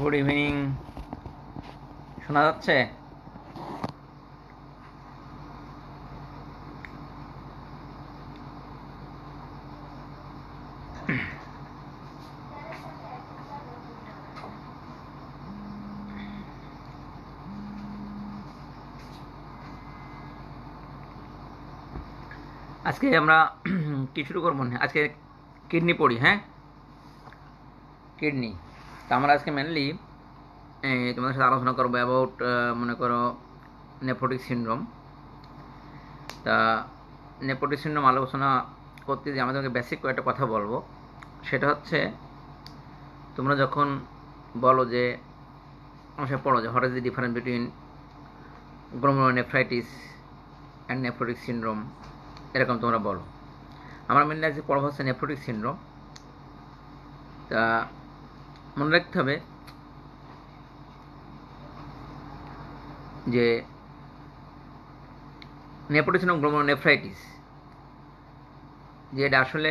Good evening. শোনা যাচ্ছে? আজকে আমরা কি শুরু করবো? আজকে কিডনি পড়ি। হ্যাঁ, কিডনি। তা আমরা আজকে মেনলি তোমাদের সাথে আলোচনা করবো অ্যাবাউট মনে করো নেফ্রোটিক সিনড্রোম। তা নেফ্রোটিক সিনড্রোম আলোচনা করতে যে আমাদেরকে বেসিক কয়েকটা কথা বলবো। সেটা হচ্ছে, তোমরা যখন বলো যে আমার সাথে পড়ো যে what is the difference between glomerulonephritis and nephrotic syndrome, এরকম তোমরা বলো। আমরা মেনলি আজকে পড়বো হচ্ছে নেফ্রোটিক সিনড্রোম। তা মনে রাখতে হবে যে নেফ্রোটিক সিনড্রোম গ্লোমেরুলোনেফ্রাইটিস, যে এটা আসলে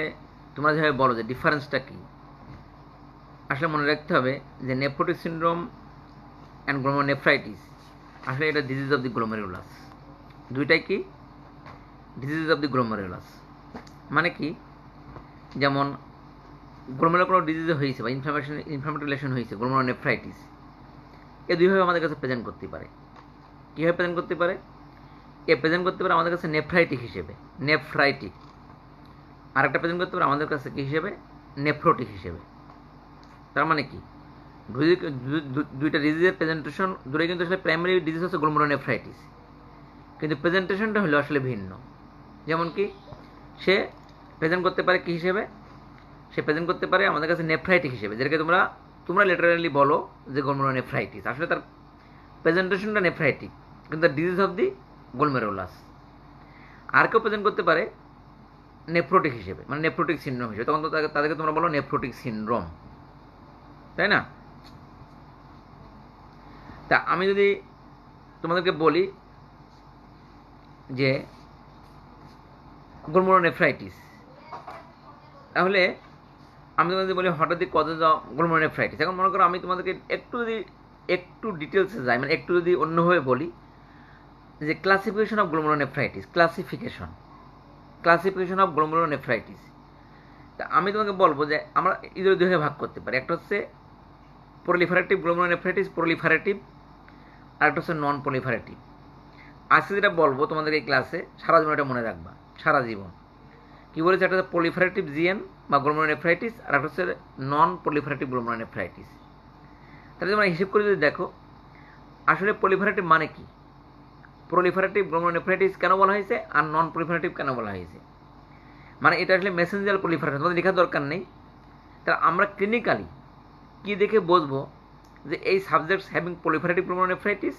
তোমরা যেভাবে বলো যে ডিফারেন্সটা কী, আসলে মনে রাখতে হবে যে নেফ্রোটিক সিনড্রোম অ্যান্ড গ্লোমেরুলোনেফ্রাইটিস আসলে এটা ডিজিজ অফ দি গ্লোমেরুলাস। দুইটাই কি? Disease of the glomerulus. মানে কি? যেমন গ্লোমেরুলার কোনো ডিজিজে হয়েছে বা ইনফ্লামেটরি হয়েছে, গ্লোমেরুলোনেফ্রাইটিস, এ দুইভাবে আমাদের কাছে প্রেজেন্ট করতে পারে। কীভাবে প্রেজেন্ট করতে পারে? এ প্রেজেন্ট করতে পারে আমাদের কাছে নেফ্রাইটিক হিসেবে, নেফ্রাইটিক। আরেকটা প্রেজেন্ট করতে পারে আমাদের কাছে কী হিসেবে? নেফ্রোটিক হিসেবে। তার মানে কি? দুইটা ডিজিজের প্রেজেন্টেশন দূরে, কিন্তু আসলে প্রাইমারি ডিজিজ হচ্ছে গ্লোমেরুলোনেফ্রাইটিস, কিন্তু প্রেজেন্টেশনটা হলো আসলে ভিন্ন। যেমন কি, সে প্রেজেন্ট করতে পারে কী হিসেবে? সে প্রেজেন্ট করতে পারে আমাদের কাছে নেফ্রাইটিক হিসেবে, যেটাকে তোমরা লিটারালি বলো যে গ্লোমেরুলোনেফ্রাইটিস। আসলে তার প্রেজেন্টেশনটা নেফ্রাইটিক, কিন্তু the disease of the glomerulus. আর কেউ প্রেজেন্ট করতে পারে নেফ্রোটিক হিসেবে, মানে নেফ্রোটিক সিনড্রোম হিসেবে, তখন তো তাদেরকে তোমরা বলো নেফ্রোটিক সিনড্রোম, তাই না? তা আমি যদি তোমাদেরকে বলি যে গ্লোমেরুলোনেফ্রাইটিস, তাহলে আমি তোমাদের বলি হঠাৎ কজেস অফ গ্লোমেরুলোনেফ্রাইটিস। এখন মনে করো আমি তোমাদেরকে একটু ডিটেলসে যাই, মানে একটু যদি অন্যভাবে বলি যে classification of glomerulonephritis, classification of glomerulonephritis. তা আমি তোমাকে বলবো যে আমরা এদের দুই ভাগে ভাগ করতে পারি। একটা হচ্ছে প্রলিফারেটিভ গ্লোমেরুলোনেফ্রাইটিস, প্রলিফারেটিভ, আর একটা হচ্ছে নন প্রলিফারেটিভ। আজকে যেটা বলবো তোমাদের এই ক্লাসে, সারা জীবন এটা মনে রাখবা, সারা জীবন। কী বলেছে? একটা হচ্ছে প্রলিফারেটিভ জিএন বা গ্লোমেরুলোনেফ্রাইটিস, আর একটা হচ্ছে নন প্রলিফারেটিভ গ্লোমেরুলোনেফ্রাইটিস। তাহলে তোমরা হিসেব করে যদি দেখো, আসলে প্রলিফারেটিভ মানে কি, প্রলিফারেটিভ গ্লোমেরুলোনেফ্রাইটিস কেন বলা হয়েছে আর নন প্রলিফারেটিভ কেন বলা হয়েছে, মানে এটা আসলে মেসেঞ্জার প্রলিফারেশন, তোমাদের লেখার দরকার নেই। তাহলে আমরা ক্লিনিক্যালি কী দেখে বুঝবো যে এই সাবজেক্টস হ্যাভিং প্রলিফারেটিভ গ্লোমেরুলোনেফ্রাইটিস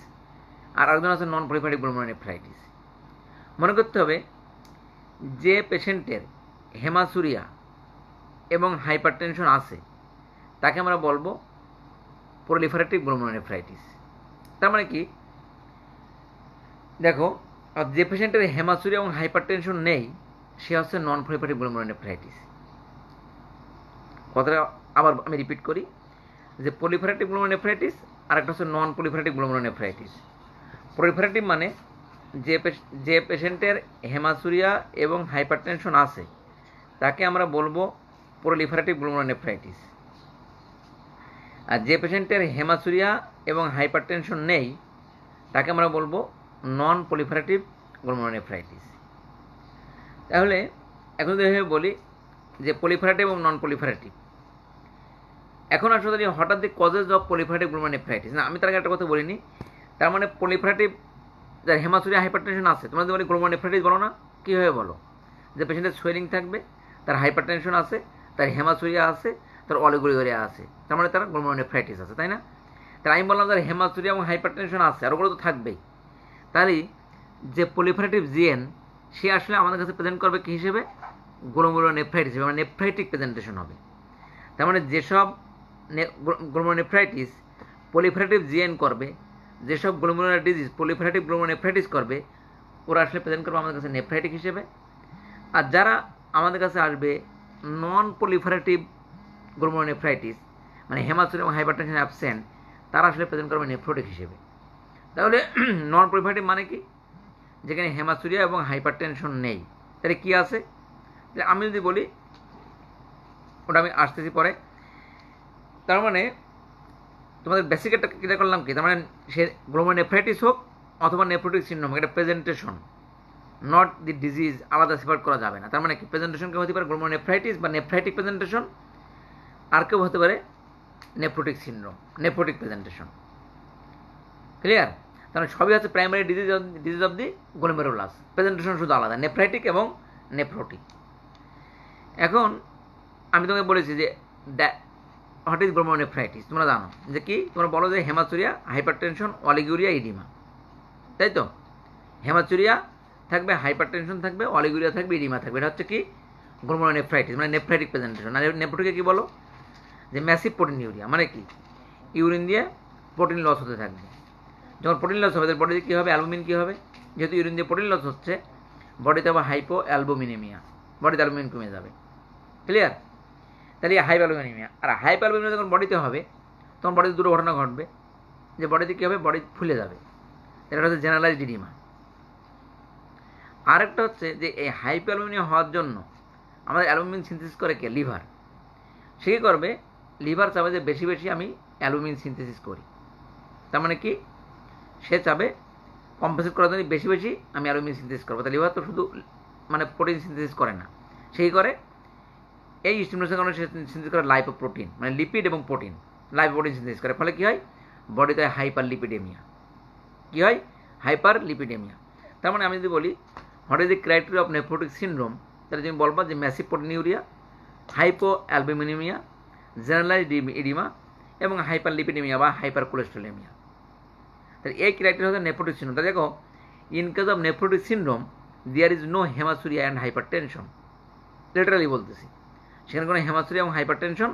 আর একজন আছে নন প্রলিফারেটিভ গ্লোমেরুলোনেফ্রাইটিস? মনে করতে হবে যে পেশেন্টের হেমাসুরিয়া এবং হাইপারটেনশন আছে তাকে আমরা বলবো প্রলিফারেটিভ গ্লোমেরুলোনেফ্রাইটিস। তার মানে কি? দেখো, যে পেশেন্টের হেমাসুরিয়া এবং হাইপারটেনশন নেই সে হচ্ছে নন প্রলিফারেটিভ গ্লোমেরুলোনেফ্রাইটিস। কথাটা আবার আমি রিপিট করি, যে প্রলিফারেটিভ গ্লোমেরুলোনেফ্রাইটিস আর একটা হচ্ছে নন প্রলিফারেটিভ গ্লোমেরুলোনেফ্রাইটিস। প্রলিফারেটিভ মানে যে পেশেন্টের হেমাসুরিয়া এবং হাইপারটেনশন আছে তাকে আমরা বলবো প্রলিফারেটিভ গ্লোমেরুলোনেফ্রাইটিস। আর যে পেশেন্টের হেমাসুরিয়া এবং হাইপারটেনশন নেই তাকে আমরা বলবো নন প্রলিফারেটিভ গ্লোমেরুলোনেফ্রাইটিস। তাহলে এখন যদি বলি যে প্রলিফারেটিভ এবং নন প্রলিফারেটিভ, এখন আসলে যদি হঠাৎ কজেস অফ প্রলিফারেটিভ গ্লোমেরুলোনেফ্রাইটিস, না আমি তার আগে একটা কথা বলিনি। তার মানে প্রলিফারেটিভ যার হেমাসুরিয়া হাইপারটেনশন আছে, তোমরা যদি বলি গ্লোমেরুলোনেফ্রাইটিস বলো না, কীভাবে বলো? যে পেশেন্টের সোয়েলিং থাকবে, তার হাইপারটেনশন আছে, তার হেমাসুরিয়া আছে, তার অলিগোরিউরিয়া আছে, তার মানে তার গ্লোমেরুলোনেফ্রাইটিস আছে, তাই না? তাহলে আমি বললাম যার হেমাসুরিয়া এবং হাইপারটেনশন আছে, আর ওগুলো তো থাকবেই। তাহলে যে প্রলিফারেটিভ জিএন সে আসলে আমাদের কাছে প্রেজেন্ট করবে কী হিসেবে? গ্লোমেরুলোনেফ্রাইটিস হিসেবে, মানে নেফ্রাইটিক প্রেজেন্টেশন হবে। তার মানে যেসব গ্লোমেরুলোনেফ্রাইটিস প্রলিফারেটিভ জিএন করবে, যেসব গ্লোমেরুলার ডিজিজ প্রলিফারেটিভ গ্লোমেরুলোনেফ্রাইটিস করবে, ওরা আসলে প্রেজেন্ট করবে আমাদের কাছে নেফ্রাইটিক হিসেবে। আর যারা আমাদের কাছে আসবে নন প্রলিফারেটিভ গ্লোমেরুলোনেফ্রাইটিস, মানে হেমাসুরিয়া এবং হাইপারটেনশন অ্যাবসেন্ট, তারা আসলে প্রেজেন্ট করবে নেফ্রোটিক হিসেবে। তাহলে নন প্রলিফারেটিভ মানে কি? যেখানে হেমাচুরিয়া এবং হাইপারটেনশন নেই। তাহলে কি আছে? আমি যদি বলি, ওটা আমি আসতেছি পরে। তার মানে তোমাদের বেসিক একটা ক্লিয়ার করলাম কি, তার মানে সে গ্লোমেরুলোনেফ্রাইটিস হোক অথবা নেফ্রোটিক সিনড্রোম, এটা প্রেজেন্টেশন, নট দি ডিজিজ, আলাদা সেপারেট করা যাবে না। তার মানে কি, প্রেজেন্টেশন কেউ হতে পারে গ্লোমেরুলোনেফ্রাইটিস বা নেফ্রাইটিক প্রেজেন্টেশন, আর কেউ হতে পারে nephrotic syndrome, nephrotic presentation. Clear? তাহলে সবই হচ্ছে primary disease of the glomerulus, presentation শুধু আলাদা, নেফ্রাইটিক এবং নেফ্রোটিক। এখন আমি তোমাকে বলেছি যে হোয়াট ইজ গ্লোমেরুলোনেফ্রাইটিস, তোমরা জানো যে কি, তোমরা বলো যে হেমাচুরিয়া, হাইপারটেনশন, অলিগুরিয়া, ইডিমা, তাই তো? হেমাচুরিয়া থাকবে, হাইপারটেনশন থাকবে, অলিগুরিয়া থাকবে, ইডিমা থাকবে। এটা হচ্ছে কি গ্লোমেরুলোনেফ্রাইটিস, মানে নেফ্রাইটিক প্রেজেন্টেশন। আর নেফ্রোটিকে কি বলো? যে ম্যাসিভ প্রোটিনিউরিয়া, মানে কি ইউরিন দিয়ে প্রোটিন লস হতে থাকবে। যখন প্রোটিন লস হবে, বডিতে কী হবে? অ্যালবুমিন কী হবে? যেহেতু ইউরিন দিয়ে প্রোটিন লস হচ্ছে, বডিতে আবার হাইপো অ্যালবুমিনেমিয়া, বডিতে অ্যালবুমিন কমে যাবে। ক্লিয়ার? তাহলে হাইপো অ্যালবুমিনেমিয়া, আর হাইপো অ্যালবুমিনেমিয়া যখন বডিতে হবে, তখন বডিতে দুটো ঘটনা ঘটবে, যে বডিতে কী হবে? বডি ফুলে যাবে। এটা হচ্ছে জেনারেলাইজড ইডিমা। আরেকটা হচ্ছে যে এই হাইপো অ্যালবুমিনিয়া হওয়ার জন্য আমাদের অ্যালবুমিন সিনথেসিস করে কে? লিভার। সে কী করবে? লিভার চাবে যে বেশি বেশি আমি অ্যালবুমিন সিনথেসিস করি। তার মানে কি, সে চাবে কম্পেনসেট করার জন্য বেশি বেশি আমি অ্যালুমিন সিনথেসিস করবো। তাহলে লিভার তো শুধু মানে প্রোটিন সিনথেসিস করে না, সেই করে এই স্টিমুলেশনের কারণে সে সিনথেসিস করে লাইপোপ্রোটিন, মানে লিপিড এবং প্রোটিন, লাইপোপ্রোটিন সিনথেসিস করে। ফলে কী হয়? বডিতে হাইপার লিপিডেমিয়া। কী হয়? Hyper lipidaemia. তার মানে আমি যদি বলি what is the criteria of nephrotic syndrome, তাহলে তুমি বলবা যে massive proteinuria, hypo albuminaemia, generalised oedema এবং হাইপার লিপিডেমিয়া বা হাইপার কোলেস্ট্রলেমিয়া। তাহলে এই ক্রাইটেরিয়া হচ্ছে নেফ্রোটিক সিনড্রোম। তাহলে দেখো, in case of nephrotic syndrome there is no hematuria and hyper tension. Literally বলতেছি, সেখানে কোনো হেমাচুরিয়া এবং হাইপার টেনশন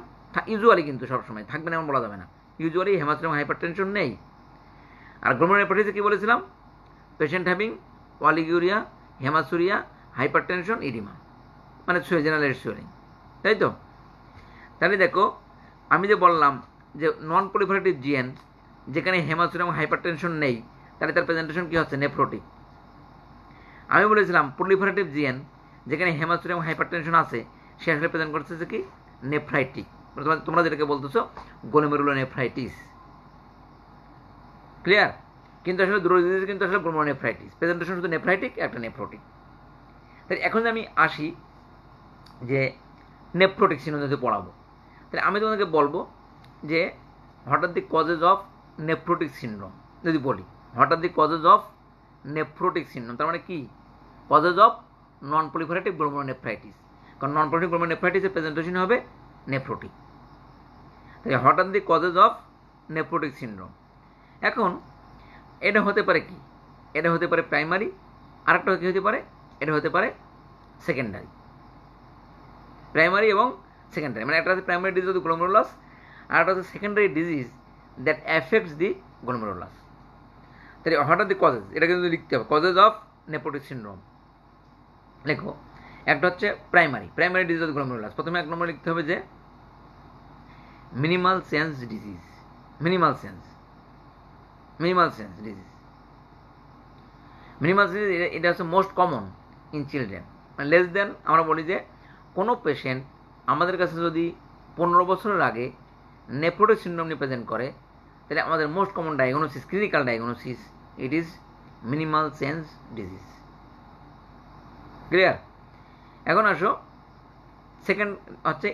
ইউজুয়ালি, কিন্তু সবসময় থাকবে না এমন বলা যাবে না, ইউজুয়ালি হেমাচুরিয়া এবং হাইপার টেনশন নেই। আর গ্লোমেরুলোনেফ্রাইটিসে কী বলেছিলাম? Patient having oliguria, haematuria, hypertension, oedema, মানে জেনারেলাইজড সুয়েলিং, তাই তো? তাহলে দেখো, আমি যে বললাম যে নন প্রলিফারেটিভ জিএন যেখানে হেমাচুরিয়া এবং হাইপার টেনশন নেই, তাহলে তার প্রেজেন্টেশন কী হচ্ছে? নেফ্রোটিক। আমি বলেছিলাম প্রলিফারেটিভ জিএন যেখানে হেমাচুরিয়া এবং হাইপার টেনশন আছে, সে আসলে প্রেজেন্ট করছে যে কি? নেফ্রাইটিক। তোমরা যেটাকে বলতেছো গ্লোমেরুলোনেফ্রাইটিস। ক্লিয়ার? কিন্তু আসলে দুটো ডিজিজ কিন্তু আসলে গ্লোমেরুলোনেফ্রাইটিস, প্রেজেন্টেশন শুধু নেফ্রাইটিক, একটা নেফ্রোটিক। তাই এখন আমি আসি যে নেফ্রোটিক সিনড্রোম যদি পড়াবো, তাহলে আমি তোমাদেরকে বলবো যে what are the causes of nephrotic syndrome. যদি বলি what are the causes of nephrotic syndrome, তার মানে কি? Causes of non proliferative glomerulonephritis, কারণ নন প্রলিফারেটিভ গ্লোমেরুলোনেফ্রাইটিসের প্রেজেন্টেশন হবে নেফ্রোটিক। তাহলে what are the causes of nephrotic syndrome. এখন এটা হতে পারে কি? এটা হতে পারে প্রাইমারি, আরেকটা কী হতে পারে? এটা হতে পারে সেকেন্ডারি। প্রাইমারি এবং সেকেন্ডারি, মানে একটা হচ্ছে primary disease of the glomerulus, আর একটা হচ্ছে secondary disease that affects the glomerulus. তাহলে হোয়াট আর দি কজেস, এটা কিন্তু লিখতে হবে, কজেস অফ নেফ্রোটিক সিনড্রোম। লেখো, একটা হচ্ছে primary disease of the glomerulus. প্রথমে 1 নম্বর লিখতে হবে যে minimal sense disease. Minimal sense disease, minimal sense, এটা হচ্ছে মোস্ট কমন ইন চিলড্রেন, মানে লেস দেন। আমরা বলি যে কোনো পেশেন্ট আমাদের কাছে যদি 15 বছরের আগে নেফ্রোটিক সিনড্রোম নিয়ে প্রেজেন্ট করে, তাহলে আমাদের most common diagnosis, clinical diagnosis, it is minimal sense disease. Clear? এখন আসো, সেকেন্ড হচ্ছে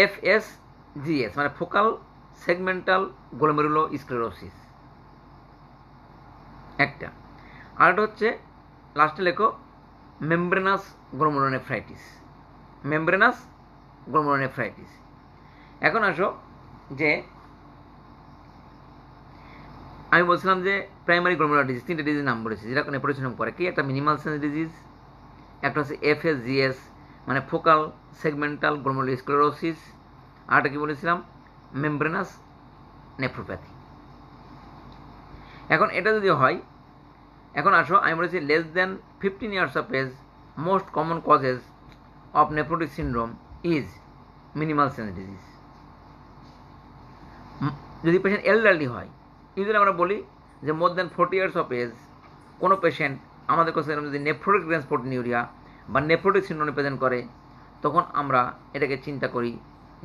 এফএসজিএস, মানে ফোকাল সেগমেন্টাল গ্লোমেরুলোস্ক্লেরোসিস একটা। আরেকটা হচ্ছে লাস্টে লেখো মেমব্রেনাস গ্লোমেরুলোনেফ্রাইটিস। এখন আসো যে আমি বলছিলাম যে প্রাইমারি গ্লোমেরুলার ডিজিজ, 3টে ডিজিজ নাম বলেছি যেটা নেফ্রোটিক সিনড্রোম করে কি? একটা মিনিমাল সেন্স ডিজিজ, একটা হচ্ছে এফএসজিএস মানে ফোকাল সেগমেন্টাল গ্লোমেরুলোস্ক্লেরোসিস, আর একটা কি বলেছিলাম? Membranous nephropathy. এখন এটা যদি হয়, এখন আসো আমি বলেছি less than 15 years of age, most common causes of nephrotic syndrome is minimal sense disease. যদি পেশেন্ট এলডারলি হয়, ইউজুয়ালি আমরা বলি যে more than 40 years of age কোনো পেশেন্ট আমাদের কাছে এরকম যদি নেফ্রোটিক ট্রান্সপোর্টিনিউরিয়া বা নেফ্রোটিক সিন্ড্রোম প্রেজেন্ট করে, তখন আমরা এটাকে চিন্তা করি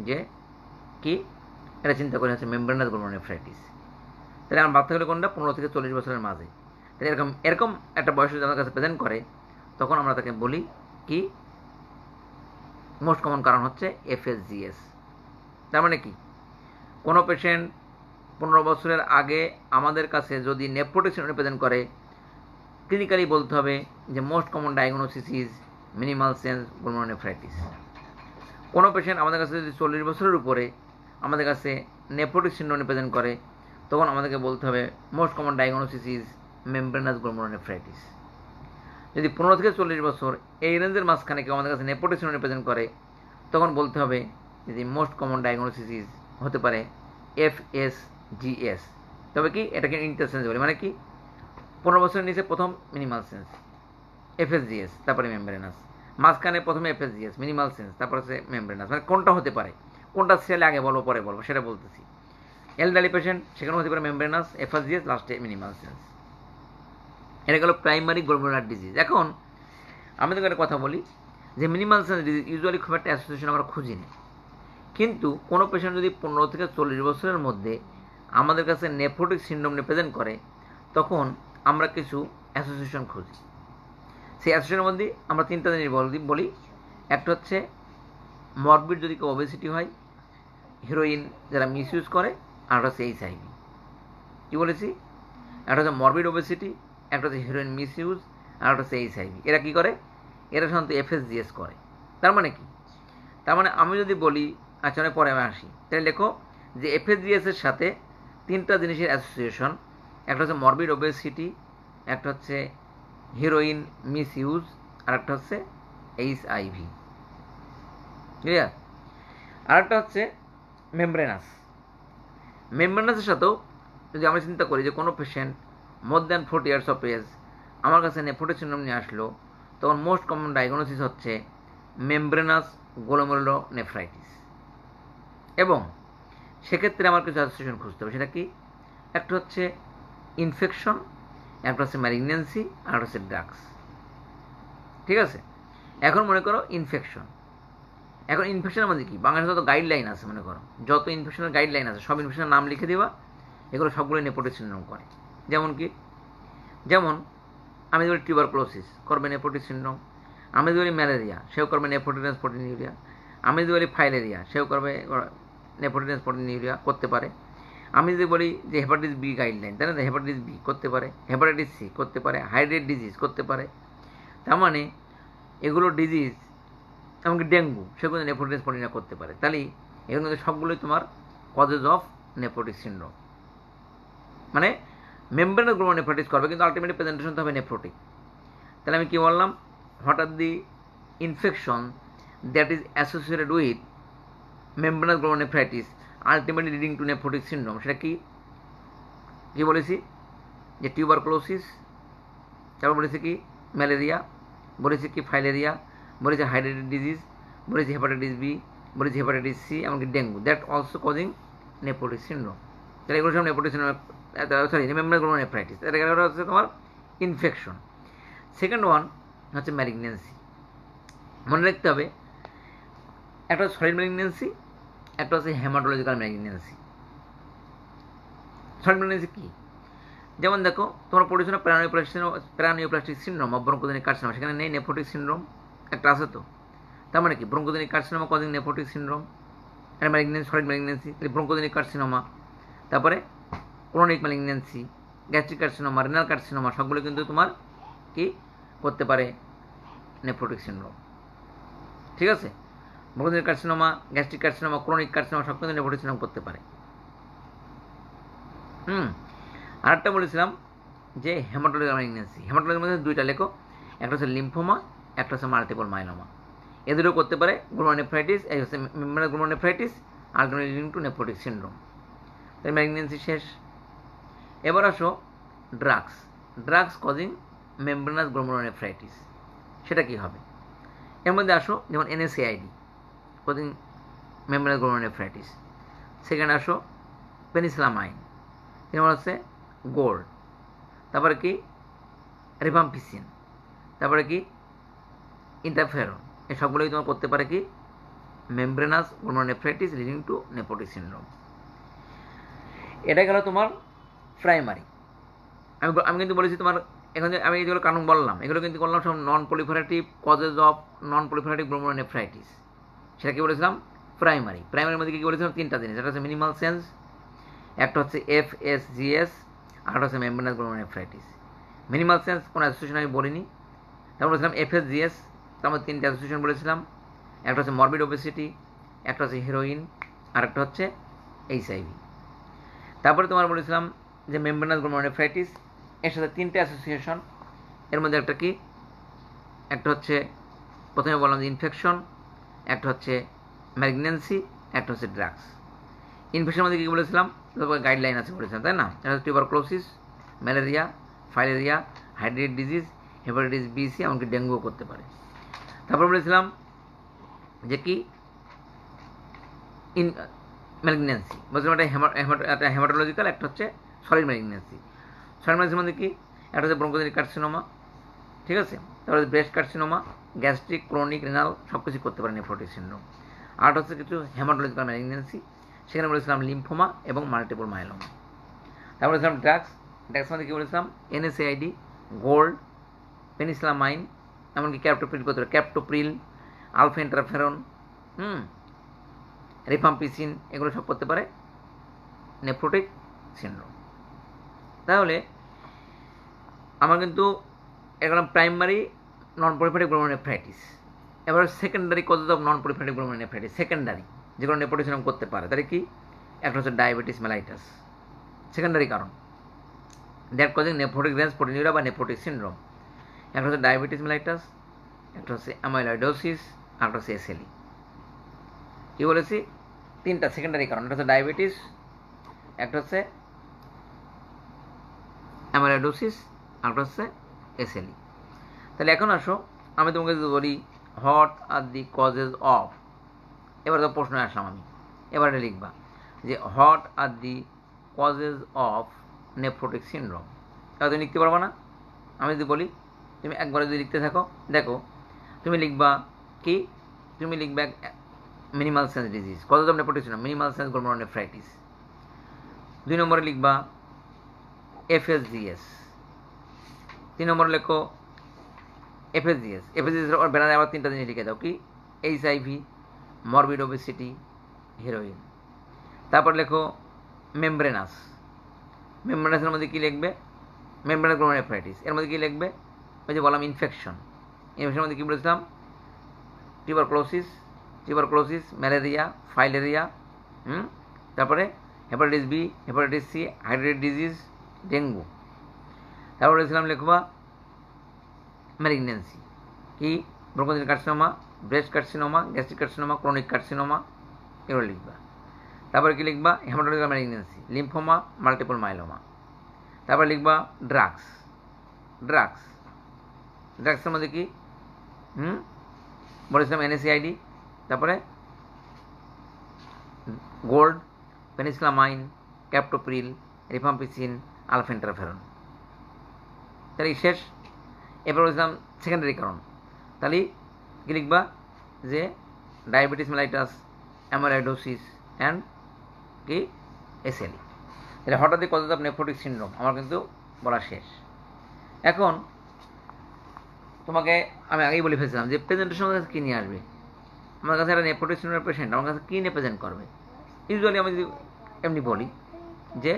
যে কি, এটা চিন্তা করি হচ্ছে মেমব্রেনাস গ্লোমেরুলোনেফ্রাইটিস। তাহলে আমার ভাবতে গেলে কোনটা 15 থেকে 40 বছরের মাঝে। তাহলে এরকম একটা বয়স যদি আমাদের কাছে প্রেজেন্ট করে, তখন আমরা তাকে বলি কি, মোস্ট কমন কারণ হচ্ছে FSGS। তার মানে কি, কোনো পেশেন্ট 15 বছরের আগে আমাদের কাছে যদি নেফ্রোটিক সিন্ড্রোম প্রেজেন্ট করে, ক্লিনিক্যালি বলতে হবে যে most common diagnosis is minimal sense glomerulonephritis. কোনো পেশেন্ট আমাদের কাছে যদি 40 বছরের উপরে আমাদের কাছে নেফ্রোটিক সিন্ড্রোম প্রেজেন্ট করে, তখন আমাদেরকে বলতে হবে most common diagnosis is membranous glomerulonephritis. যদি 15 থেকে 40 বছর এই রেঞ্জের মাঝখানে কেউ আমাদের কাছে নেফ্রোটিক সিন্ড্রোম প্রেজেন্ট করে, তখন বলতে হবে যদি মোস্ট কমন ডায়াগনোসিস ইজ হতে পারে FSGS। তবে কি, এটাকে ইন্টারসেন্স বলি, মানে কি 15 বছরের নিচে প্রথম মিনিমাল সেন্স FSGS, তারপরে মেমব্রেনাস, মাঝখানে প্রথমে FSGS মিনিমাল সেন্স, তারপর হচ্ছে মেমব্রেনাস। মানে কোনটা হতে পারে, কোনটা সেলে আগে বলবো পরে বলবো সেটা বলতেছি। এলডারলি পেশেন্ট, সেখানে হতে পারে মেমব্রেনাস, FSGS, লাস্টে মিনিমাল সেন্স। এটা গেল প্রাইমারি গ্লোমেরুলার ডিজিজ। এখন আমাদের একটা কথা বলি যে মিনিমাল সেন্স ডিজিজ ইউজুয়ালি খুব একটা অ্যাসোসিয়েশন আমরা খুঁজি না, কিন্তু কোনো পেশেন্ট যদি 15 থেকে 40 বছরের মধ্যে আমাদের কাছে নেফ্রোটিক সিন্ড্রোম নিয়ে প্রেজেন্ট করে, তখন আমরা কিছু অ্যাসোসিয়েশন খুঁজি। সেই অ্যাসোসিয়েশনের মধ্যে আমরা 3টা জিনিস বলি। একটা হচ্ছে মরবিড, যদি কেউ ওবেসিটি হয়, হিরোইন যারা মিসইউজ করে, আর একটা হচ্ছে HIV। কী বলেছি, একটা হচ্ছে মরবিড ওবেসিটি, একটা হচ্ছে হিরোইন মিসইউজ, আর একটা হচ্ছে HIV। এরা কী করে, এরা সাধারণত FSGS করে। তার মানে কি, তার মানে আমি যদি বলি, আচ্ছা অনেক পরে আমি আসি, তাহলে লেখো যে FSGS এর সাথে 3টা জিনিসের অ্যাসোসিয়েশন। একটা হচ্ছে মরবিড ওবেসিটি, একটা হচ্ছে হিরোইন মিসইউজ, আর একটা হচ্ছে HIV। ক্লিয়ার? আর একটা হচ্ছে মেমব্রেনাস। মেমব্রেনাসের সাথেও যদি আমরা চিন্তা করি যে কোনো patient more than 40 years of age আমার কাছে নেফ্রোটিক সিন্ড্রোম নিয়ে আসলো, তখন মোস্ট কমন ডায়াগনোসিস হচ্ছে মেমব্রেনাস গ্লোমেরুলোনেফ্রাইটিস। এবং সেক্ষেত্রে আমার কিছু অ্যাসোসিয়েশন খুঁজতে হবে। সেটা কি, একটা হচ্ছে ইনফেকশন, একটা হচ্ছে ম্যালিগন্যান্সি, আর হচ্ছে ড্রাগস। ঠিক আছে? এখন মনে করো ইনফেকশন। এখন ইনফেকশনের মধ্যে কি, বাংলাদেশে যত গাইডলাইন আছে, মনে করো যত ইনফেকশনের গাইডলাইন আছে, সব ইনফেকশনের নাম লিখে দিবা, এগুলো সবগুলো নেফ্রোটিক সিন্ড্রোম করে। যেমন কি, যেমন আমি যদি বলি টিউবারকুলোসিস, করবে নেফ্রোটিক সিন্ড্রোম। আমি যদি বলি ম্যালেরিয়া, সেও করবে নেফ্রোটিক ট্রান্সপোর্টিনিউরিয়া। আমি যদি বলি ফাইলেরিয়া, সেও করবে নেফ্রোটিক ট্রান্সপোর্টিনিউরিয়া করতে পারে। আমি যদি বলি যে হেপাটাইটিস বি গাইডলাইন, তাই না, হেপাটাইটিস বি করতে পারে, হেপাটাইটিস সি করতে পারে, হাইড্রেট ডিজিজ করতে পারে। তার মানে এগুলো ডিজিজ, এমনকি ডেঙ্গু, সেগুলো নেফ্রোটিক ট্রান্সপোর্টিনিউরিয়া করতে পারে। তাহলে এগুলো সবগুলোই তোমার কজেস অফ নেফ্রোটিক সিন্ড্রোম। মানে মেমব্রেনাস গ্লোমেরুলোনেফ্রাইটিস করবে, কিন্তু আলটিমেটলি প্রেজেন্টেশন তো হবে নেফ্রোটিক। তাহলে আমি কী বললাম, what are the infection that is associated with membranous glomerulonephritis ultimately leading to nephrotic syndrome. সেটা কি কী বলেছি, যে টিউবারকুলোসিস, তারপর বলেছি কি ম্যালেরিয়া, বলেছি কি ফাইলেরিয়া, বলেছি হাইড্রেটেড ডিজিজ, বলেছি হেপাটাইটিস বি, বলেছি হেপাটাইটিস সি, এমনকি dengue, that also causing nephrotic syndrome. তাহলে এগুলো সব nephrotic syndrome, sorry membranous glomerulonephritis. এটা হচ্ছে তোমার ইনফেকশন। সেকেন্ড ওয়ান হচ্ছে ম্যালিগন্যান্সি। মনে রাখতে হবে, একটা হচ্ছে সলিড ম্যালিগন্যান্সি, একটা হচ্ছে হেমাটোলজিক্যাল ম্যালিগন্যান্সি। সলিড ম্যালিগন্যান্সি কী, যেমন দেখো তোমরা পড়েছো না প্যারানিওপ্লাস্টিক সিন্ড্রোম বা ব্রঙ্কোজেনিক কার্সিনোমা, সেখানে নেই নেফ্রোটিক সিন্ড্রোম, একটা আছে তো। তার মানে কি, bronchogenic carcinoma causing nephrotic syndrome, এটা malignancy, solid malignancy. Bronchogenic carcinoma, তারপরে chronic malignancy, gastric carcinoma, renal carcinoma, সবগুলো কিন্তু তোমার কি করতে পারে, নেফ্রোটিক সিন্ড্রোম। ঠিক আছে? Bronchogenic carcinoma, gastric carcinoma, chronic carcinoma সব কিন্তু নেফ্রোটিক সিন্ড্রোম করতে পারে। আরেকটা বলেছিলাম যে হেমাটোলজিক্যাল ম্যালিগন্যান্সি। হেমাটোলজির মধ্যে দুইটা লেখো, একটা হচ্ছে লিম্ফোমা, একটা হচ্ছে মাল্টিপল মাইলোমা। এ দুটো করতে পারে গ্লোমেরুলোনেফ্রাইটিস, এই হচ্ছে membranous glomerulonephritis ultimately leading to nephrotic syndrome. তাই ম্যালিগন্যান্সি শেষ। এবার আসো drugs. Drugs causing membranous glomerulonephritis, সেটা কী হবে? এর মধ্যে আসো যেমন NSAID causing membranous glomerulonephritis. Second আসো পেনিসিলামাইন, 3 নম্বর হচ্ছে গোল্ড, তারপরে কি রিফাম্পিসিন, তারপরে কি ইন্টারফেরন। এই সবগুলোই তোমার করতে পারে কি membranous glomerulonephritis leading to nephrotic syndrome. এটা গেল তোমার প্রাইমারি। আমি কিন্তু বলেছি তোমার এখানে আমি যেগুলো কারণ বললাম এগুলো কিন্তু বললাম সব non proliferative causes of non proliferative glomerulonephritis. সেটা কি বলেছিলাম প্রাইমারি। প্রাইমারির মধ্যে কি বলেছিলাম 3টা জিনিস, একটা হচ্ছে মিনিমাল সেন্স, একটা হচ্ছে FSGS, আর একটা হচ্ছে মেমব্রেনাস গ্লোমেরুলোনেফ্রাইটিস। মিনিমাল সেন্স কোনো অ্যাসোসিয়েশন আমি বলিনি। তারপর বলেছিলাম FSGS, তার মধ্যে 3টে অ্যাসোসিয়েশন বলেছিলাম, একটা হচ্ছে মরবিড ওবেসিটি, একটা হচ্ছে হিরোইন, আর একটা হচ্ছে HIV। তারপরে তোমার বলেছিলাম যে মেমব্রেনাস গ্লোমেরুলোনেফ্রাইটিস এর সাথে 3টে অ্যাসোসিয়েশন, এর মধ্যে একটা কি একটা হচ্ছে প্রথমে বললাম যে ইনফেকশন, একটা হচ্ছে ম্যালিগন্যান্সি, একটা হচ্ছে ড্রাগস। ইনফেকশনের মধ্যে কী বলেছিলাম গাইডলাইন আছে বলেছিলাম, তাই না? এটা হচ্ছে tuberculosis, malaria, filaria, hydrate disease, hepatitis B, C, এমনকি ডেঙ্গুও করতে পারে। তারপর বলেছিলাম যে কি ম্যালিগন্যান্সি বলছিলাম একটা হেমাটোলজিক্যাল, একটা হচ্ছে সলিড ম্যালিগন্যান্সি। সলিড ম্যালিগন্যান্সির মধ্যে কি একটা হচ্ছে ব্রঙ্কোজেনিক কার্সিনোমা, ঠিক আছে, তারপরে breast carcinoma, gastric, chronic, renal সব কিছু করতে পারে নেফ্রোটিক সিনড্রোম। আর হচ্ছে কিছু হেমাটোলজিক্যাল ম্যালিগন্যান্সি, সেখানে বলেছিলাম লিম্ফোমা এবং মাল্টিপল মাইলোমা। তারপর বলেছিলাম ড্রাগস মধ্যে কী বলেছিলাম NSAID, গোল্ড, পেনিসিলামাইন, এমনকি ক্যাপটোপ্রিল করতে পারে, ক্যাপটোপ্রিল, আলফা ইন্টারফেরন, রিফাম্পিসিন, এগুলো সব করতে পারে নেফ্রোটিক সিনড্রোম। তাহলে আমার কিন্তু এগুলো প্রাইমারি নন প্রলিফারেটিভ গ্লোমেরুলোনেফ্রাইটিস। এবার secondary causes of non proliferative glomerulonephritis, secondary যেগুলো নেফ্রোটিক সিনড্রোম করতে পারে, তাহলে কি একটা হচ্ছে ডায়াবেটিস মেলাইটাস, সেকেন্ডারি কারণ that causing nephrotic range proteinuria বা নেফ্রোটিক সিনড্রোম। একটা হচ্ছে ডায়াবেটিস মেলাইটাস, একটা হচ্ছে অ্যামাইলয়েডোসিস, আর একটা হচ্ছে SLE। কী বলেছি 3টা সেকেন্ডারি কারণ, একটা হচ্ছে ডায়াবেটিস, একটা হচ্ছে অ্যামাইলয়েডোসিস, আর একটা হচ্ছে SLE। তাহলে এখন আসো আমি তোমাকে যদি বলি what are the causes of, এবার তো প্রশ্নে আসলাম আমি, এবারে লিখবা যে what are the causes of nephrotic syndrome. তাহলে তুমি লিখতে পারবা না? আমি যদি বলি তুমি একবারে যদি লিখতে থাকো, দেখো তুমি লিখবা কি, তুমি লিখবে minimal sense disease, causes of nephrotic syndrome, minimal sense glomerulonephritis. 2 নম্বরে লিখবা FSGS, 3 নম্বরে লেখো FSGS এর ব্যানারে আবার 3টা জিনিস লিখে দাও, কি HIV, মরবিড ওবেসিটি, হিরোইন। তারপর লেখো মেমব্রেনাসের মধ্যে কী লিখবে মেমব্রেনাস গ্লোমেরুলোনেফ্রাইটিস, এর মধ্যে কী লিখবে ওই যে বললাম ইনফেকশনের মধ্যে কী বলেছিলাম টিউবারক্লোসিস, ম্যালেরিয়া, ফাইলেরিয়া, তারপরে হেপাটাইটিস B, হেপাটাইটিস C, হাইড্রেট ডিজিজ, ডেঙ্গু। তারপর বলেছিলাম লিখবা ম্যালিগন্যান্সি, কি bronchogenic carcinoma, breast carcinoma, gastric carcinoma, chronic carcinoma, এগুলো লিখবা। তারপরে কি লিখবা haematological malignancy, lymphoma, multiple myeloma. তারপর লিখবা ড্রাগসের মধ্যে কি বলেছিলাম NSAID, তারপরে gold, penicillamine, captopril, rifampicin, alpha interferon. তাহলে শেষ। এরপর বলেছিলাম সেকেন্ডারি কারণ, তাহলে কি লিখবা যে ডায়াবেটিস মেলাইটাস, অ্যামাইলয়েডোসিস অ্যান্ড কি SLE। তাহলে হঠাৎ কজেস অফ নেফ্রোটিক সিনড্রোম আমার কিন্তু বলা শেষ। এখন তোমাকে আমি আগেই বলে ফেলছিলাম যে প্রেজেন্টেশন কাছে কী নিয়ে আসবে। আমার কাছে একটা নেফ্রোটিক সিনড্রোমের পেশেন্ট আমার কাছে কী নিয়ে প্রেজেন্ট করবে, ইউজুয়ালি আমি যদি এমনি বলি যে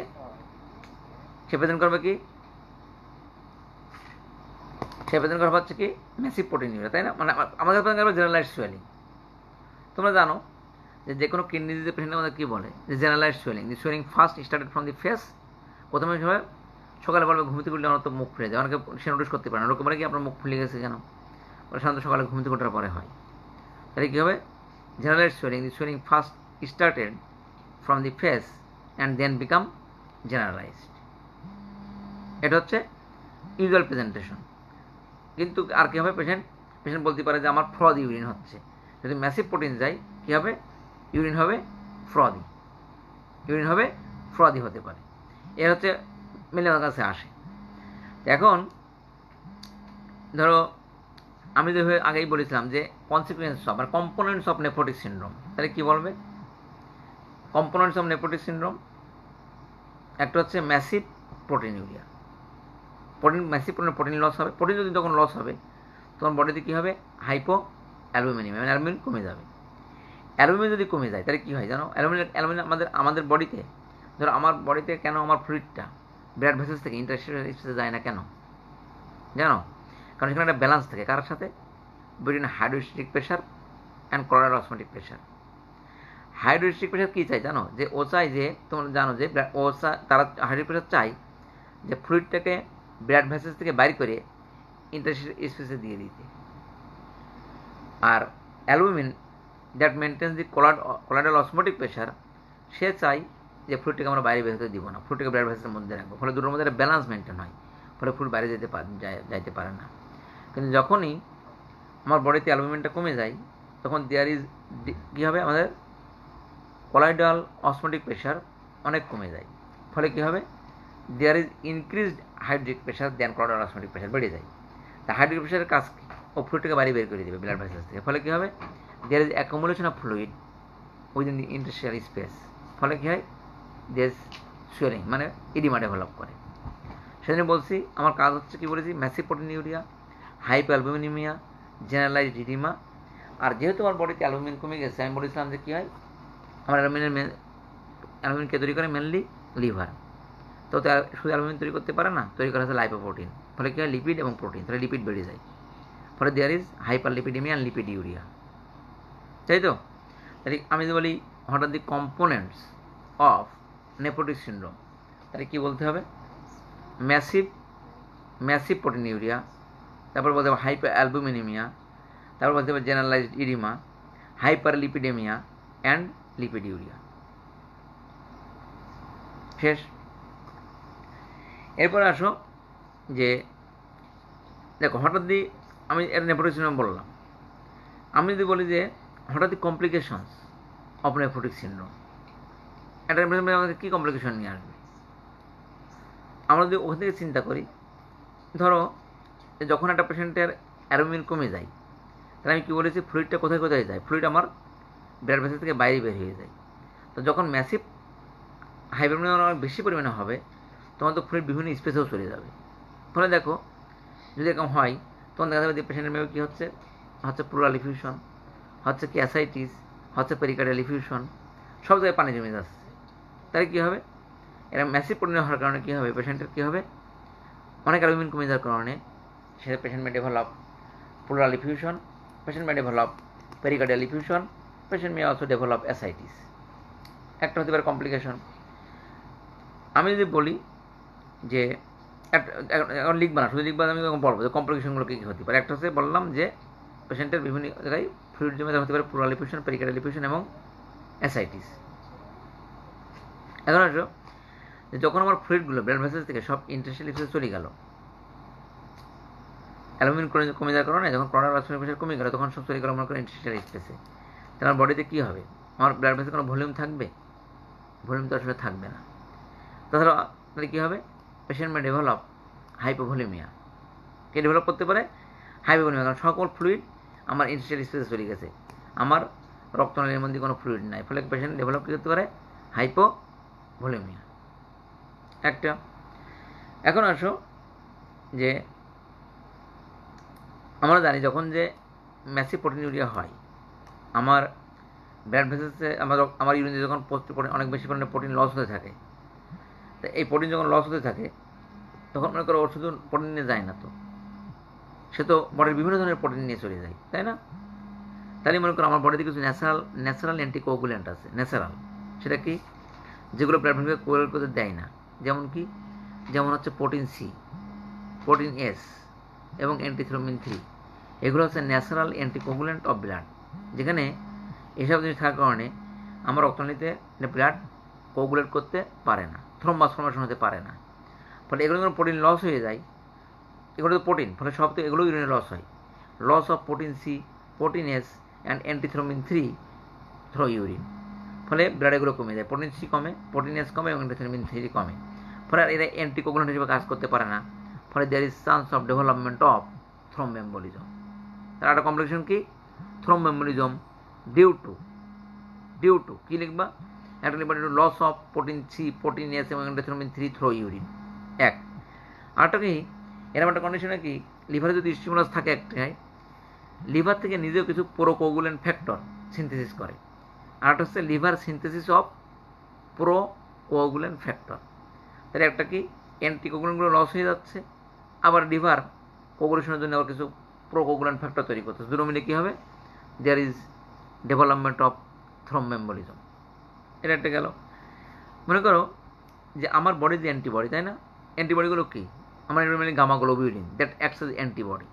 সে প্রেজেন্ট করবে কি, সে প্রেজেন্ট করা হচ্ছে কি ম্যাসিভ প্রোটিনিউরিয়া, তাই না? মানে আমাদের প্রেজেন্ট করবে জেনারেলাইজড সোয়েলিং। তোমরা জানো যে কোনো কিডনি ডিজিজের পেশেন্টের মধ্যে কী বলে যে generalised swelling, the swelling first started from the face. প্রথমে সময় সকালে বলবে ঘুমিতে উঠলে আমার তো মুখ ফুলে যায়, অনেকে সে নোটিস করতে পারে না, ওরকম বলে কি আপনার মুখ ফুলে গেছে কেন, ওরা সাধারণত সকালে ঘুমিতে ওঠার পরে হয়। তাহলে কী হবে generalised swelling, the swelling first started from the face and then become generalised. এটা হচ্ছে ইউজুয়াল প্রেজেন্টেশন। কিন্তু আর কী হবে পেশেন্ট বলতে পারে যে আমার ফ্রদি ইউরিন হচ্ছে। যদি ম্যাসিভ প্রোটিন যায় কী হবে ইউরিন হবে ফ্রদি হতে পারে। এর হচ্ছে মেনলি আমার কাছে আসে। এখন ধরো আমি যে আগেই বলেছিলাম যে কনসিকুয়েন্স অফ আর কম্পোনেন্টস অফ নেফ্রোটিক সিনড্রোম, তাহলে কী বলবে? কম্পোনেন্টস অফ নেফ্রোটিক সিনড্রোম একটা হচ্ছে massive proteinuria. Massive protein loss হবে। প্রোটিন যদি তখন লস হবে তখন বডিতে কী হবে? হাইপো অ্যালবুমিনিয়াম, অ্যালবুমিন কমে যাবে। অ্যালবুমিন যদি কমে যায় তাহলে কী হয় জানো? অ্যালবুমিন আমাদের বডিতে, ধরো আমার বডিতে কেন আমার ফ্লুইডটা ব্লাড ভেসেলস থেকে ইন্টারস্টিশিয়াল যায় না কেন জানো? কারণ সেখানে একটা ব্যালেন্স থাকে কার সাথে? Between hydrostatic pressure and colloidal osmotic pressure. Hydrostatic pressure কী চাই জানো? যে ও চাই যে, তোমরা জানো যে তারা হাইড্রোস্ট্যাটিক প্রেশার চাই যে ফ্লুইডটাকে ব্লাড ভেসেলস থেকে বাইর করে ইন্টারস্টিশিয়াল স্পেসে দিয়ে দিতে। আর albumin that maintains the colloidal osmotic pressure, সে চাই যে ফ্লুইডটাকে আমরা বাইরে বের হতে দিব না, ফ্লুইডটাকে ব্লাড ভেসেলের মধ্যে রাখবো, ফলে দুটোর মধ্যে একটা ব্যালেন্স মেনটেন হয়, ফলে ফ্লুইড বাইরে যাইতে পারে না। কিন্তু যখনই আমার বডিতে অ্যালবুমিনটা কমে যায় তখন দেয়ার ইজ কী হবে? আমাদের কলোয়েডাল অসমোটিক প্রেশার অনেক কমে যায়, ফলে কী হবে? There is increased hydrostatic pressure then colloidal osmotic pressure বেড়ে যায়। তা হাইড্রোস্ট্যাটিক প্রেশারের কাজ কী? ও ফ্লুইডটাকে বাইরে বের করে দেবে ব্লাড ভেসেলস থেকে, ফলে কী হবে? There is accumulation of fluid within the interstitial space, ফলে কী হয়? দেয়ার ইজ সুয়ারিং, মানে ইডিমা ডেভেলপ করে। সেজন্য বলছি আমার কাজ হচ্ছে কী বলেছি? Massive proteinuria, hypo albuminaemia, generalised oedema. আর যেহেতু আমার বডিতে অ্যালবুমিন কমে গেছে, আমি বলেছিলাম যে কী হয়? আমার অ্যালবুমিনকে তৈরি করে মেনলি লিভার। তো শুধু অ্যালবুমিন তৈরি করতে পারে না, তৈরি করা হচ্ছে লাইপোপ্রোটিন, ফলে কী হয়? লিপিড এবং প্রোটিন, তাহলে লিপিড বেড়ে যায়, ফলে there is hyper lipidaemia and লিপিডিউরিয়া। তাই তো? তাহলে আমি যদি বলি what are the components of nephrotic syndrome, তাহলে কী বলতে হবে? ম্যাসিভ প্রোটিনিউরিয়া, তারপর বলতে হবে হাইপার অ্যালবুমিনিমিয়া, তারপর বলতে হবে generalised oedema, hyper lipidaemia and lipiduria. শেষ। এরপরে আসো যে দেখো হঠাৎ আমি এর নেফ্রোটিক সিনড্রোম বললাম, আমি যদি বলি যে হঠাৎ কমপ্লিকেশনস অফ নেফ্রোটিক সিনড্রোম, এটা আমাদের কী কমপ্লিকেশন নিয়ে আসবে? আমরা যদি ওখান থেকে চিন্তা করি, ধরো যখন একটা পেশেন্টের অ্যালবুমিন কমে যায়, তাহলে আমি কী বলেছি? ফ্লুইডটা কোথায় কোথায় যায়? ফ্লুইড আমার ব্লাড ভেসেল থেকে বাইরে বের হয়ে যায়। তো যখন ম্যাসিভ হাইপারমিনিয়াম আমার বেশি পরিমাণে হবে তখন তো ফ্লুইড বিভিন্ন স্পেসেও চলে যাবে। ফলে দেখো যদি এরকম হয় তখন দেখা যাবে যে পেশেন্টের মেয়ে কী হচ্ছে? প্লুরাল ইফিউশন, হচ্ছে কি অ্যাসাইটিস, হচ্ছে পেরিকার্ডিয়াল ইফিউশন, সব জায়গায় পানি জমে যাচ্ছে। তাহলে কী হবে? এরা ম্যাসিভ পরিমাণে হওয়ার কারণে কী হবে? পেশেন্টের কী হবে? অনেক অ্যালবুমিন কমে যাওয়ার কারণে সে patient may develop pleural effusion, patient may develop pericardial effusion, patient may also develop ascites. একটা হতে পারে কমপ্লিকেশন। আমি যদি বলি যে এখন লিখবা না, শুধু লিখবা, আমি বলবো যে কমপ্লিকেশনগুলো কী কী হতে পারে। একটা হচ্ছে বললাম যে পেশেন্টের বিভিন্ন জায়গায় ফ্লুইড জমে হতে পারে প্লুরাল ইফিউশন, পেরিকার্ডিয়াল ইফিউশন এবং অ্যাসাইটিস। এখন আসো যে যখন আমার ফ্লুইডগুলো ব্লাড ভেসেলস থেকে সব ইন্টারস্টিশিয়াল স্পেসে চলে গেল, অ্যালবুমিন কমে যাওয়ার কারণে যখন কলোয়েডাল অসমোটিক প্রেশার কমে গেল তখন সব চলে গেল মনে করেন ইন্টারস্টিশিয়াল স্পেসে, তাহলে আমার বডিতে কী হবে? আমার ব্লাড ভেসেলে কোনো ভলিউম থাকবে? ভলিউম তো আসলে থাকবে না। তাছাড়া তাহলে কী হবে? Patient may develop hypovolaemia. কে ডেভেলপ করতে পারে? হাইপোভলিউমিয়া, কারণ সকল ফ্লুইড আমার ইন্টারস্টিশিয়াল স্পেসে চলে গেছে, আমার রক্তনালীর মধ্যে কোনো ফ্লুইড নাই, ফলে পেশেন্ট ডেভেলপ কী করতে পারে? হাইপোভলিউমিয়া একটা। এখন আসো যে আমরা জানি যখন যে ম্যাসিভ প্রোটিনিউরিয়া হয়, আমার ব্লাড ভেসেলসে আমার ইউরিনে যখন অনেক বেশি পরিমাণে প্রোটিন লস হতে থাকে, তো এই প্রোটিন যখন লস হতে থাকে তখন মনে করো ওর শুধু প্রোটিন নিয়ে যায় না, তো সে তো বডির বিভিন্ন ধরনের প্রোটিন নিয়ে চলে যায়, তাই না? তাহলে মনে করো আমার বডিতে কিছু ন্যাচারাল অ্যান্টিকোগুল্যান্ট আছে, ন্যাচারাল, সেটা কি? যেগুলো ব্লাড ভেসেলকে কোয়াগুলেট করতে দেয় না। যেমন কি? যেমন হচ্ছে প্রোটিন সি, প্রোটিন এস এবং অ্যান্টিথ্রোম্বিন 3। এগুলো হচ্ছে ন্যাচারাল অ্যান্টিকোগুল্যান্ট অফ ব্লাড, যেখানে এসব জিনিস থাকার কারণে আমার রক্তনালীতে ব্লাড কোগুলেট করতে পারে না, থ্রম্বাস ফর্মেশন হতে পারে না। ফলে এগুলো যখন প্রোটিন লস হয়ে যায়, এগুলো তো প্রোটিন, ফলে সব তো এগুলো ইউরিনে লস হয়। Loss of protein C, protein S and antithrombin 3 through urine. ফলে ব্লাডেগুলো কমে যায়, প্রোটিন সি কমে, প্রোটিন এস কমে এবং ভিটামিন সি কমে, ফলে এরা অ্যান্টিকোগুলেন্ট হিসেবে কাজ করতে পারে না, ফলে there is chance of development of thromboembolism. তার একটা কমপ্লিকেশন কি? থ্রম্বোএম্বোলিজম ডিউ টু কি লিখবা? একটা লিখবা loss of protein C, protein S এবং ভিটামিন সি থ্রো ইউরিন। এক আরেকটা কি, এরকম একটা কন্ডিশনে কি, লিভারে যদি স্টিমুলাস থাকে একটাই, লিভার থেকে নিজেও কিছু প্রোকোগুলেন্ট ফ্যাক্টর সিনথেসিস করে, আর একটা হচ্ছে লিভার সিনথেসিস অফ প্রোকোগুলেন্ট ফ্যাক্টর। তাহলে একটা কি, অ্যান্টিকোগুলেন্টগুলো লস হয়ে যাচ্ছে, আবার লিভার কোগুলেশনের জন্য আবার কিছু প্রোকোগুলেন্ট ফ্যাক্টর তৈরি করতে, দুটো মিলে কী হবে? There is development of thromboembolism. এটা একটা গেল। মনে করো যে আমার বডি যে অ্যান্টিবডি, তাই না? অ্যান্টিবডিগুলো কী? আমার এটা মানে gamma globulin, that acts as antibody.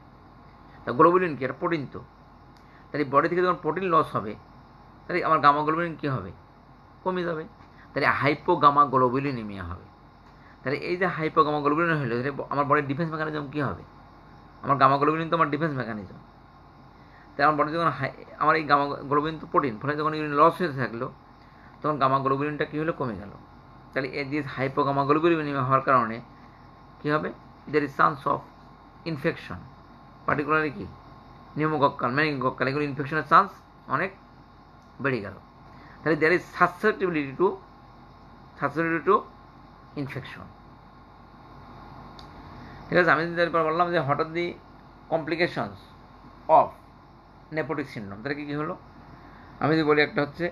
তা গ্লোবুলিন কি? এটা প্রোটিন তো। তাহলে বডি থেকে যখন প্রোটিন লস হবে, তাহলে আমার গামা গ্লোবুলিন কী হবে? কমে যাবে। তাহলে হাইপোগামা গ্লোবুলিনিমিয়া হবে। তাহলে এই যে হাইপোগামা গ্লোবুলিন হলো, আমার বডির ডিফেন্স মেকানিজম কী হবে? আমার গামা গ্লোবুলিন তো আমার ডিফেন্স মেকানিজম। তাই আমার বডি যখন আমার এই গামা গ্লোবুলিন তো প্রোটিন, ফলে যখন ইউরিন লস হয়ে থাকলো, তখন গামা গ্লোবুলিনটা কী হলো? কমে গেল। তাহলে এই যে হাইপোগামা গ্লোবুলিনিমিয়া হওয়ার কারণে কী হবে? There is chance of infection, particularly কি নিউমোকক্কাল, মেনিনগোকক্কাল, এগুলো ইনফেকশনের চান্স অনেক বেড়ে গেল। তাহলে there is susceptibility to infection. ঠিক আছে, আমি তারপর বললাম যে হঠাৎ the complications of nephrotic syndrome. তাহলে কী কী হলো? আমি যদি বলি, একটা হচ্ছে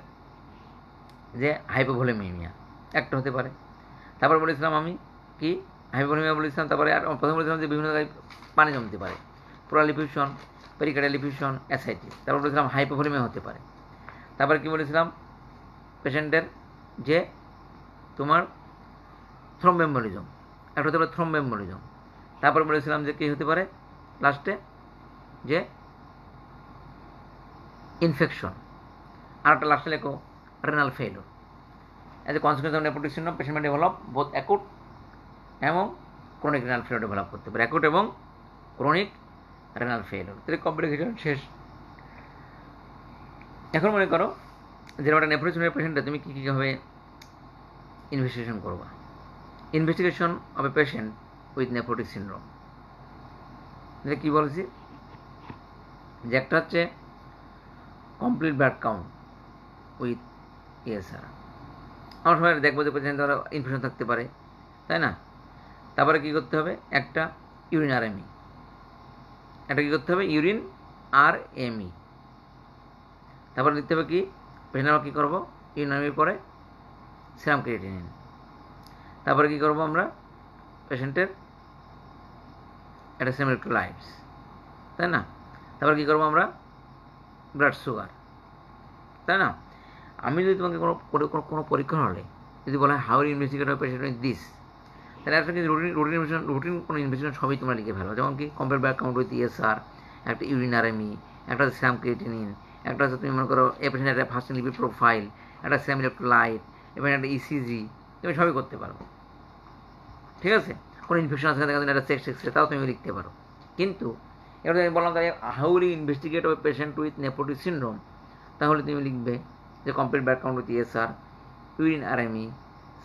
যে হাইপোভলিমিয়া, একটা হতে পারে। তারপর বলেছিলাম আমি কি হাইপোভলিমিয়া বলেছিলাম, তারপরে আর প্রথমে বলেছিলাম যে বিভিন্ন জায়গায় পানি জমতে পারে, প্লালিফিউশন, পেরিকার্ডিয়ালিফিউশন, অ্যাসাইটিস। তারপর বলেছিলাম হাইপোভলিমিয়া হতে পারে। তারপরে কি বলেছিলাম? পেশেন্টের যে তোমার থ্রম্বোএম্বোলিজম, একটা হতে পারে থ্রম্বোএম্বোলিজম। তারপর বলেছিলাম যে কী হতে পারে লাস্টে? যে ইনফেকশন। আর একটা লাস্টে লেখো renal failure. As a consequence of nephrotic syndrome, patient may develop both acute এবং ক্রনিক রেনাল ফেইলিওর ডেভেলপ করতে পারে, অ্যাকুট এবং ক্রনিক রেনাল ফেইলিওর। তাহলে কমপ্লিকেশন শেষ। এখন মনে করো যেরকম একটা নেপোটিক সিনড্রোমের পেশেন্টে তুমি কী কীভাবে ইনভেস্টিগেশন করবা? Investigation of a patient with nephrotic syndrome, যেটা কী বলেছি যে একটা হচ্ছে complete blood count with ESR. আমরা সবাই দেখবো যে পেশেন্ট ধরো ইনফেকশন থাকতে পারে, তাই না? তারপরে কী করতে হবে? একটা ইউরিন আরএমই, একটা কী করতে হবে? ইউরিন আরএমই। তারপরে লিখতে হবে কি পেশেন্ট আমরা কী করবো? ইউরিন আরএমই পরে সেরাম ক্রিয়েটিনিন। তারপরে কী করবো আমরা? পেশেন্টের একটা সেম ইলেক্ট্রোলাইটস, তাই না? তারপর কী করবো আমরা? ব্লাড সুগার, তাই না? আমি যদি তোমাকে কোনো পরীক্ষা হলে যদি বলা হয় how investigate patient with this, তাহলে একটা কিন্তু রুটিন কোনো ইনভেস্টিগেশন সবই তোমরা লিখে ফেলো। যেমন কি compare blood count with ESR, একটা ইউরিন আরএমই, একটা হচ্ছে সেরাম ক্রিয়েটিনিন, একটা হচ্ছে তুমি মনে করো এ পেশেন্টের একটা ফাস্টিং লিপিড প্রোফাইল, একটা সেম ইলেক্ট্রোলাইট এবং একটা ইসিজি, তুমি সবই করতে পারো। ঠিক আছে, কোনো ইনফেকশন আছে দেখা একটা চেস্ট এক্সরে, তাও তুমি লিখতে পারো। কিন্তু এবার আমি বললাম তাই how will investigate a patient with nephrotic syndrome, তাহলে তুমি লিখবে যে complete blood count with ESR, urine RME,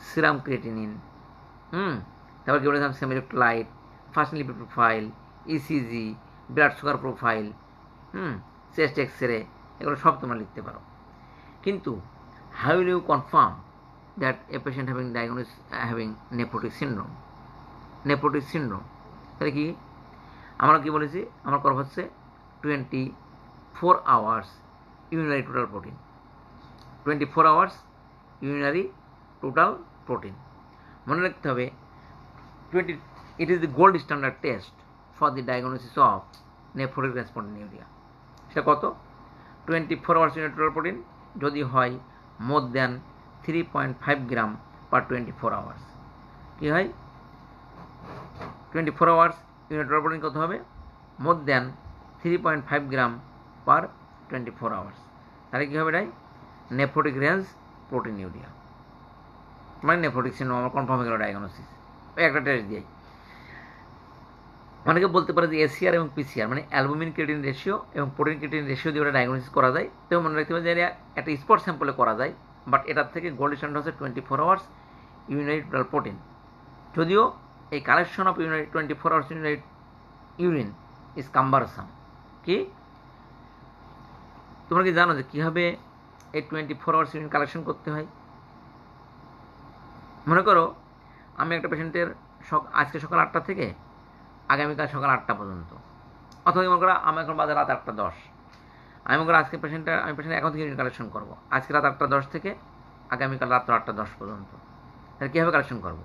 serum creatinine, তারপর কী বলেছিলাম? Serum electrolyte, fasting lipid profile, ECG, blood sugar profile, chest X-ray, এগুলো সব তোমরা লিখতে পারো। কিন্তু how will you confirm that a patient having nephrotic syndrome? তাহলে কি আমরা কী বলেছি? আমার করব হচ্ছে 24 hours urinary total protein, 24 hours urinary total protein. মনে রাখতে হবে it is the gold standard test for the diagnosis of nephrotic spontaneouria. সেটা কত? 24 hours ইউরিনারি টোটাল প্রোটিন যদি হয় মোর দ্যান 3.5 গ্রাম পার 24 hours। কী হয়? 24 hours ইউরিনারি টোটাল প্রোটিন কত হবে? মোর দ্যান 3.5 গ্রাম পার 24 hours। তাহলে কী হবে? এটাই নেফ্রোটিক রেঞ্জ প্রোটিনিউরিয়া, মানে নেফ্রোটিক সিনড্রোম আমার কনফার্ম হয়ে গেল ডায়াগনোসিস ওই একটা টেস্ট দিয়ে। অনেকে বলতে পারে যে এসিআর এবং পিসিআর মানে অ্যালবুমিন ক্রিয়েটিন রেশিও এবং প্রোটিন ক্রিয়েটিন রেশিও দিয়ে ওটা ডায়াগনোসিস করা যায়। তো মনে রাখতে হবে যে একটা স্পট স্যাম্পলে করা যায়, বাট এটার থেকে গোল্ড স্ট্যান্ডার্ড হচ্ছে 24 আওয়ার্স ইউনিট্রাল প্রোটিন। যদিও এই collection of unit 24 hours unit urine is কাম্বারসাম। কি তোমরা কি জানো যে কীভাবে এই 24 আওয়ার্স ইউরিন কালেকশন করতে হয়? মনে করো আমি একটা পেশেন্টের আজকে সকাল 8টা থেকে আগামীকাল সকাল 8টা পর্যন্ত, অথবা মনে করো আমি এখন বাজে রাত 8টা 10, আমি মনে করো আজকে পেশেন্ট এখন থেকে ইউরিন কালেকশন করবো আজকে রাত 8টা 10 থেকে আগামীকাল রাত্র 8টা 10 পর্যন্ত। তাহলে কীভাবে কালেকশন করবো?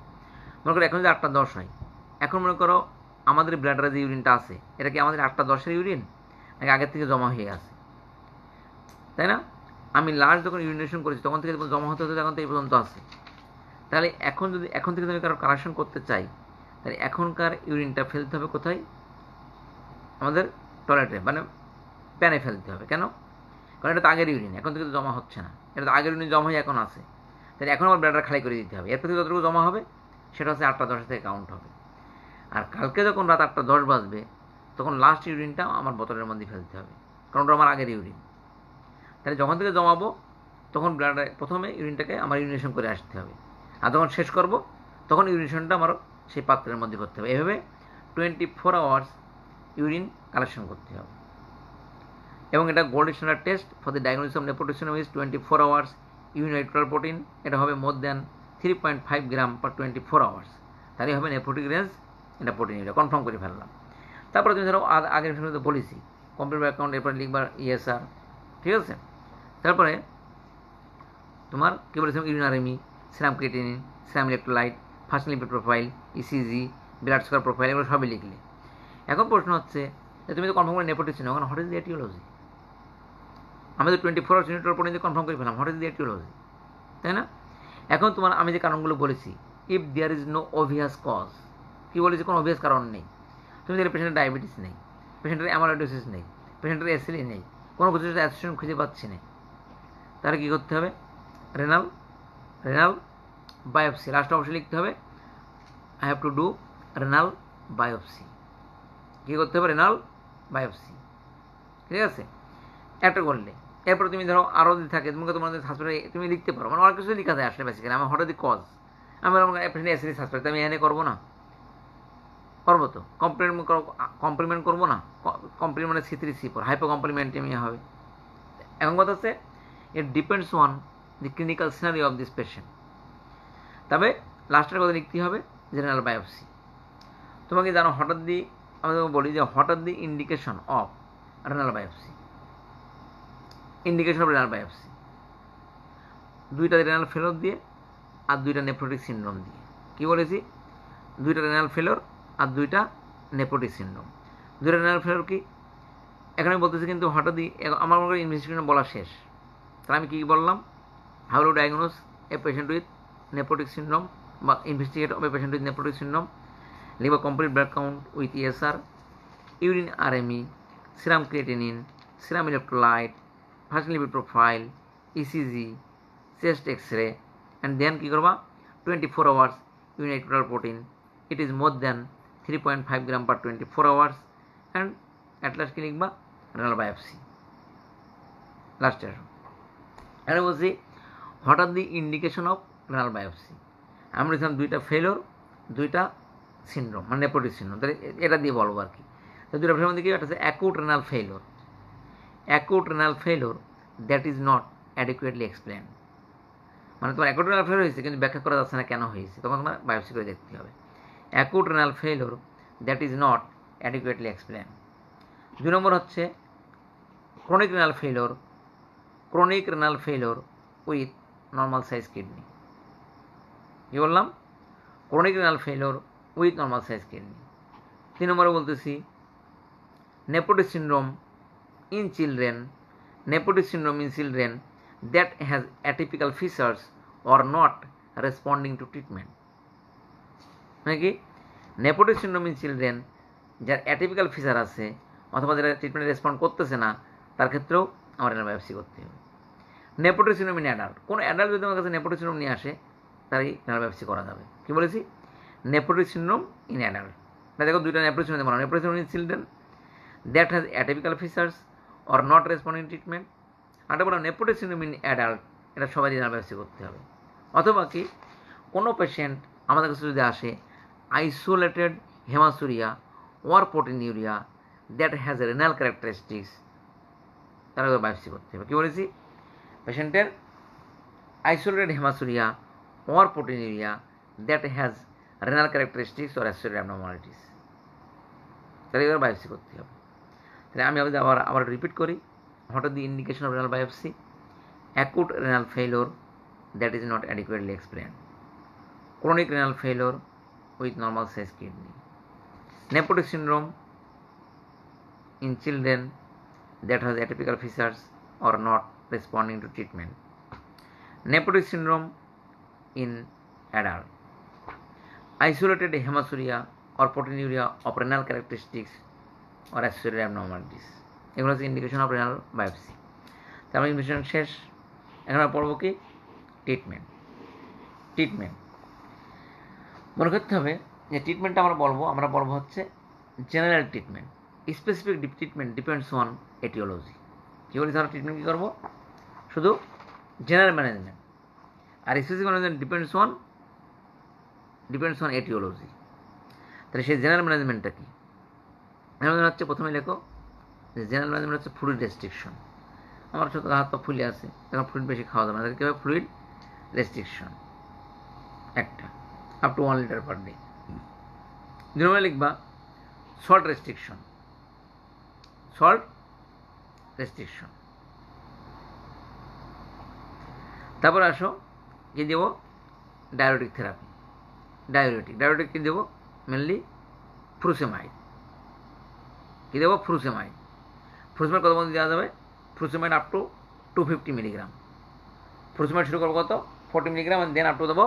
মনে করো এখন যদি 8টা 10 হয়, এখন মনে করো আমাদের ব্লাডারে যে ইউরিনটা আছে এটা কি আমাদের 8টা 10-এর ইউরিন নাকি আগের থেকে জমা হয়ে আছে, তাই না? আমি লাস্ট যখন ইউরিনেশন করেছি তখন থেকে জমা হতে হতে এখন তো এই পর্যন্ত আছে। তাহলে এখন থেকে যদি কারো কালেকশন করতে চাই, তাহলে এখনকার ইউরিনটা ফেলতে হবে কোথায়? আমাদের টয়লেটে, মানে প্যানে ফেলতে হবে। কেন? কারণ এটা তো আগের ইউরিন, এখন থেকে তো জমা হচ্ছে না, এটা তো আগের ইউরিন জমা হয়ে এখন আছে। তাহলে এখন আমার ব্লাডার খালি করে দিতে হবে। এরপর থেকে যতটুকু জমা হবে সেটা হচ্ছে 8টা 10 থেকে কাউন্ট হবে। আর কালকে যখন রাত 8টা 10 বাজবে তখন লাস্ট ইউরিনটা আমার বোতলের মধ্যে ফেলতে হবে, কারণ ওটা আমার আগের ইউরিন। তাহলে যখন থেকে জমাবো তখন ব্লাডে প্রথমে ইউরিনটাকে আমার ইউরিনেশন করে আসতে হবে, আর যখন শেষ করব তখন ইউরিনেশনটা আমার সেই পাত্রের মধ্যে করতে হবে। এভাবে 24 আওয়ার্স ইউরিন কালেকশন করতে হবে। এবং এটা gold standard test for the diagnosis of nephrotic syndrome is 24 hours ইউনিট্রাল প্রোটিন। এটা হবে মোর দ্যান 3.5 গ্রাম পার 24 আওয়ার্স। তাহলে হবে নেপোটিক রেঞ্জ, এটা প্রোটিন, এটা কনফার্ম করে ফেললাম। তারপরে তুমি ধরো আগের ভিডিওতে বলেছি কম্পিউটার অ্যাকাউন্ট, এরপরে লিখবার ইএসআর, ঠিক আছে? তারপরে তোমার কী বলেছিলাম? Urine RME, serum creatinine, serum electrolyte, fast lipid profile, ECG, blood sugar profile, এগুলো সবই লিখলে। এখন প্রশ্ন হচ্ছে যে তুমি তো কনফার্ম করে নেপোটিসিজম, এখন হোয়াট ইজ দ্য এটিওলজি? আমি তো 24 আওয়ার্স ইউনিট্রাল প্রোটিন দিয়ে কনফার্ম করে ফেলাম, হোয়াট ইজ দ্য এটিওলজি, তাই না? এখন তোমার আমি যে কারণগুলো বলেছি, if there is no obvious cause, কী বলেছি? কোনো অবভিয়াস কারণ নেই। তুমি দেখলে পেশেন্টের ডায়াবেটিস নেই, পেশেন্টের অ্যামাইলোইডোসিস নেই, পেশেন্টের অ্যাসিডি নেই, কোনো কিছু অ্যাসোসিয়েশন খুঁজে পাচ্ছি না, তাহলে কী করতে হবে? Renal biopsy. লাস্টে অবশ্যই লিখতে হবে I have to do renal biopsy. কী করতে হবে? রেনাল বায়োপসি, ঠিক আছে? একটা করলে এরপরে তুমি ধরো আরও যদি থাকে তোমাকে তোমাদের হাসপাতালে তুমি লিখতে পারো, মানে অনেক কিছু লেখা যায় আসলে বেসিক্যালি। আমার হঠাৎই কজ, আমি পেশেন্ট অ্যাসিডিস হাসপাতালে আমি এখানে করবো না, করবো তো কমপ্লিমেন্ট করবো না, কমপ্লিমেন্টে C3C4 হাইপো কমপ্লিমেন্টেমিয়া হবে। এখন কথা হচ্ছে it depends on the clinical scenario of this patient. তবে লাস্টের কথা লিখতে হবে জেনারেল বায়োপসি। তোমাকে জানো হঠাৎ আমি তোমাকে বলি যে হঠাৎ indication of renal biopsy, indication of renal biopsy 2টা রেনাল ফেলোর দিয়ে আর 2টা নেফ্রোটিক সিন্ড্রোম দিয়ে। কী বলেছি? 2টা রেনাল ফেলোর আর 2টা নেফ্রোটিক সিন্ড্রোম। 2টা রেনাল ফেলোর কি? এখানে বলতেছি কিন্তু হঠাৎই আমার মনে করি ইনভেস্টিগেশন বলা শেষ। তাহলে আমি কী বললাম? How to diagnose a patient with nephrotic syndrome বা investigate of a patient with nephrotic syndrome, leave a complete blood count with ESR, urine RME, serum creatinine, serum electrolyte, fast lipid profile, ECG, chest X-ray, and then কি করবা? 24 hours unitral protein. It is more than 3.5 gram per 24 hours, and at last কি লিখবা? renal biopsy. Last এখানে বলছি what are the indication of renal biopsy। আমরা বলছিলাম 2টা ফেলোর, 2টা সিন্ড্রোম, মানে নেপোটিক সিন্ড্রোম। তাহলে এটা দিয়ে বলবো আর কি। তো 2টা ফেলোর মধ্যে কি একটা আছে acute renal ফেলোর। Acute renal failure that is not adequately explain, মানে তোমার অ্যাকুট রেনাল ফেলোর হয়েছে কিন্তু ব্যাখ্যা করা যাচ্ছে না কেন হয়েছে, তখন তোমার বায়োপসি করে দেখতে হবে। Acute renal failure that is not adequately explain. 2 number হচ্ছে chronic renal failure with normal size kidney. কী বললাম? Chronic renal failure with normal size kidney. 3 নম্বরে বলতেছি nephrotic syndrome in children that has atypical features or not responding to treatment. মানে কি? Nephrotic syndrome in children যার atypical feature আছে অথবা যারা ট্রিটমেন্টে রেসপন্ড করতেছে না তার ক্ষেত্রেও আমার রেনাল বায়োপসি করতে হবে। নেপোটিক সিন্ড্রোম ইন অ্যাডাল্ট, কোনো অ্যাডাল্ট যদি আমার কাছে নেপোটিক সিন্ড্রোম নিয়ে আসে তারই রেনাল বায়োপসি করা যাবে। কী বলেছি? Nephrotic syndrome in adult. না দেখো 2টা নেপোটিক সিন্ড্রোম বলা, nephrotic syndrome in children that has atypical features or not responding treatment. আরেকটা বলা নেপোটিক সিন্ড্রোম ইন অ্যাডাল্ট এটা সবাই রিনাল বায়োপসি করতে হবে। অথবা কি কোনো পেশেন্ট আমাদের কাছে যদি আসে isolated haematuria or proteinuria that has a renal characteristics, তারা বায়োপসি করতে হবে। কী বলেছি? পেশেন্টের isolated haematuria or proteinuria that has renal characteristics or associated abnormalities, তাহলে এবার বায়োপসি করতে হবে। তাহলে আমি আবার রিপিট করি, what are the indication of renal biopsy? Acute renal failure that is not adequately explained, chronic renal failure with normal size kidney, nephrotic syndrome in children that has atypical features or not responding to treatment, nephrotic syndrome in adult, isolated hematuria or proteinuria of renal characteristics or associated abnormalities, এগুলো হচ্ছে indication of renal biopsy. তারপরে investigation শেষ, এখন আমরা পড়বো কি treatment. মনে করতে হবে যে ট্রিটমেন্টটা আমরা বলবো হচ্ছে general treatment, specific treatment depends on aetiology. কী বলি আমরা ট্রিটমেন্ট কী করবো? শুধু জেনারেল ম্যানেজমেন্ট, আর specific management depends on aetiology. তাহলে সেই জেনারেল ম্যানেজমেন্টটা কী? জেনারেল হচ্ছে, প্রথমে লেখো যে জেনারেল ম্যানেজমেন্ট হচ্ছে ফ্লুইড রেস্ট্রিকশন। আমার ছোটো হাত পা ফুলে আছে, তখন ফ্লুইড বেশি খাওয়া যাবে না, তাহলে কী হবে? ফ্লুইড রেস্ট্রিকশন একটা, up to 1 litre per day. 2 নম্বরে লিখবা সল্ট রেস্ট্রিকশন। তারপর আসো কী দেবো? Diuretic therapy. ডায়োরেটিক কী দেবো? Mainly frusemide. কী দেবো? ফ্রুসেমাইড কত পর্যন্ত দেওয়া যাবে? Frusemide up to 250 milligram. Frusemide শুরু করবো কত? 40 মিলিগ্রাম, দেন আপ টু দেবো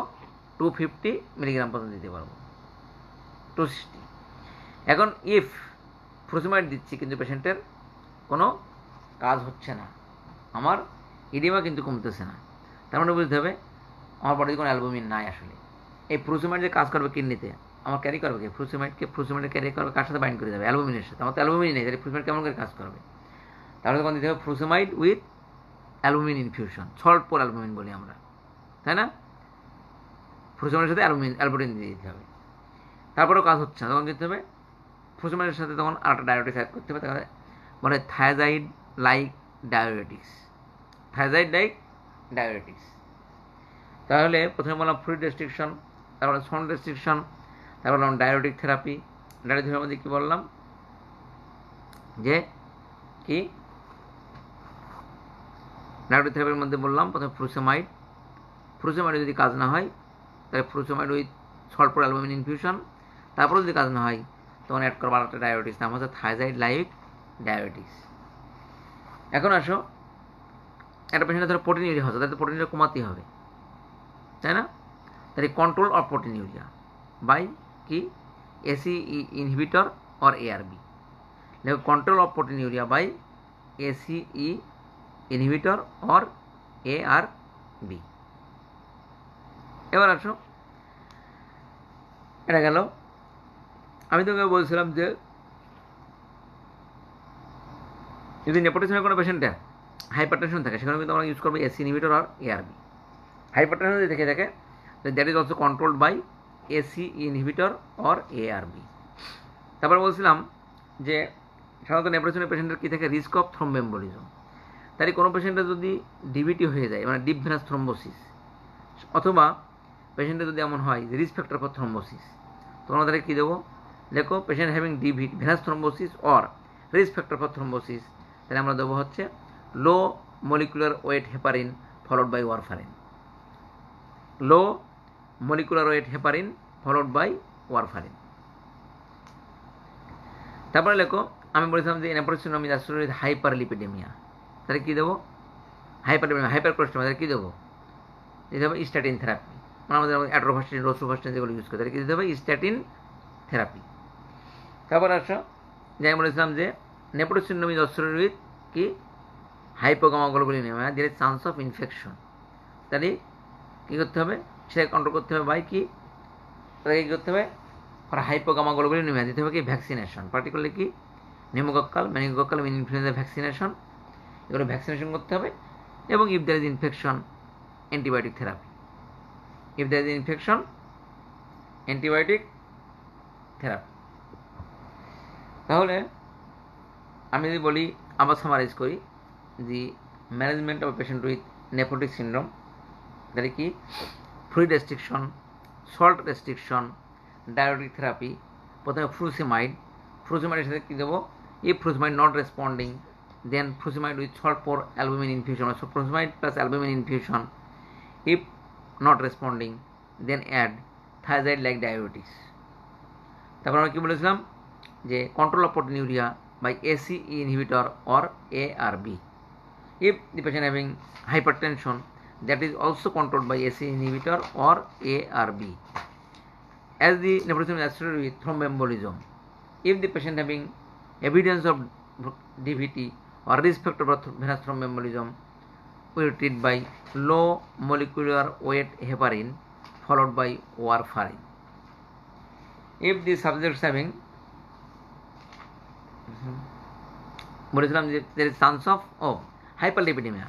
250 মিলিগ্রাম পর্যন্ত দিতে পারবো, 260। এখন ইফ ফ্রুসেমাইড দিচ্ছি কিন্তু পেশেন্টের কোনো কাজ হচ্ছে না, আমার ইডিমা কিন্তু কমতেছে না, তার মানে বুঝতে হবে আমার বডিতে কোনো অ্যালবুমিন নাই। আসলে এই ফ্রুসেমাইড যে কাজ করবে কিডনিতে, আমার ক্যারি করবে কি? ফ্রুসেমাইড ক্যারি করবে কার সাথে বাইন্ড করে যাবে? অ্যালবুমিনের সাথে। আমার তো অ্যালবুমিন নেই, তাহলে ফ্রুসেমাইড কেমন করে কাজ করবে? তাহলে তখন দিতে হবে frusemide with albumin infusion, salt poor albumin বলি আমরা, তাই না? ফ্রুসেমাইডের সাথে অ্যালবুমিন দিয়ে দিতে হবে। তারপরেও কাজ হচ্ছে না, তখন দিতে হবে ফ্রুসেমাইডের সাথে তখন আরেকটা ডায়োরেটিক্স অ্যাড করতে হবে, তাহলে বলে থায়াজাইড লাইক ডায়োরেটিক্স। তাহলে প্রথমে বললাম ফ্লুইড রেস্ট্রিকশন, তারপরে সল্ট রেস্ট্রিকশন, তারপর বললাম ডায়োরেটিক থেরাপি। ডায়োরেটিক থেরাপির মধ্যে কী বললাম? যে কি ডায়োরেটিক থেরাপির মধ্যে বললাম প্রথমে ফ্রুসেমাইড যদি কাজ না হয় তাহলে frusemide with salt poor albumin infusion. তারপরে যদি কাজ না হয় তখন অ্যাড করবো আরেকটা ডায়োরেটিক্স, নাম হচ্ছে থায়াজাইড লাইক ডায়োরেটিক্স। এখন আসো, একটা পেশেন্টের ধরো প্রোটিনিউরিয়া হচ্ছে, তাহলে প্রোটিনিউরিয়া কমাতেই হবে, তাই না? তাহলে কন্ট্রোল অফ প্রোটিনিউরিয়া বাই কি? ACE inhibitor or ARB। দেখো control of proteinuria by ACE inhibitor or ARB। এবার আসো, এটা গেল। আমি তোকে বলছিলাম যে যদি নেপোটিজমের কোনো পেশেন্টের হাইপারটেনশন থাকে সেখানে কিন্তু আমরা ইউজ করবো ACE ইনহিবিটর আর ARB। হাইপারটেনশন যদি থেকে থাকে that is also controlled by ACE inhibitor or ARB। তারপর বলছিলাম যে সাধারণত নেপোটিজমের পেশেন্টের কী থাকে? Risk of thromboembolism. তাই কোনো পেশেন্টের যদি ডিভিটি হয়ে যায়, মানে ডিপ ভেনাস থ্রম্বোসিস, অথবা পেশেন্টের যদি এমন হয় যে রিস্ক ফ্যাক্টর ফর থ্রম্বোসিস, তখন আমাদের কী দেবো? দেখো patient having DVT venous thrombosis or risk factor for thrombosis, তাহলে আমরা দেবো হচ্ছে low molecular weight heparin followed by warfarin. Low molecular weight heparin followed by warfarin. তারপরে লেখো, আমি বলেছিলাম যে nephrotic syndrome is associated with hyperlipidaemia, তাহলে কী দেবো? হাইপারকোলেস্টেরল, তাহলে কী দেবো? দিতে হবে স্ট্যাটিন থেরাপি। মানে আমাদের অ্যাট্রোভাস্টিন, রোসুভাস্টিন যেগুলো ইউজ করে, তাহলে কী দিতে হবে? Statin therapy. তারপর আসো, যে আমি বলেছিলাম যে nephrotic syndrome is associated with কি? হাইপোগামাগ্লোবুলিনেমিয়া, দের চান্স অফ ইনফেকশন, তাহলে কী করতে হবে? সেটা কন্ট্রোল করতে হবে বাই কি? তাদেরকে কী করতে হবে? হাইপোগামাগ্লোবুলিনেমিয়া দিতে হবে কি? ভ্যাকসিনেশন, পার্টিকুলারলি কি? নিউমোকক্কাল, মেনিনগোকক্কাল, ইনফ্লুয়েঞ্জা ভ্যাকসিনেশন, এগুলো ভ্যাকসিনেশন করতে হবে। এবং if there is infection antibiotic therapy. If there is infection, antibiotic therapy. তাহলে আমি যদি বলি, আবার সামারাইজ করি, the management of patient with nephrotic syndrome, তাহলে কি fluid restriction, salt restriction, diuretic therapy. প্রথমে ফ্রুসিমাইডের সাথে কী দেবো? If frusemide not responding, then frusemide with salt for albumin infusion, frusemide plus albumin infusion. If not responding, then add thiazide like diabetes. তারপর আমরা কী বলেছিলাম যে control of proteinuria by ACE inhibitor or ARB. If the patient having hypertension, that is also controlled by ACE inhibitor or ARB. As the nephrotoxin is associated with thromboembolism, if the patient having evidence of DVT or risk factor for venous thromboembolism, we will treat by low molecular weight heparin followed by warfarin. If the subject is having, বলেছিলাম যে there is chance of hyperlipidemia,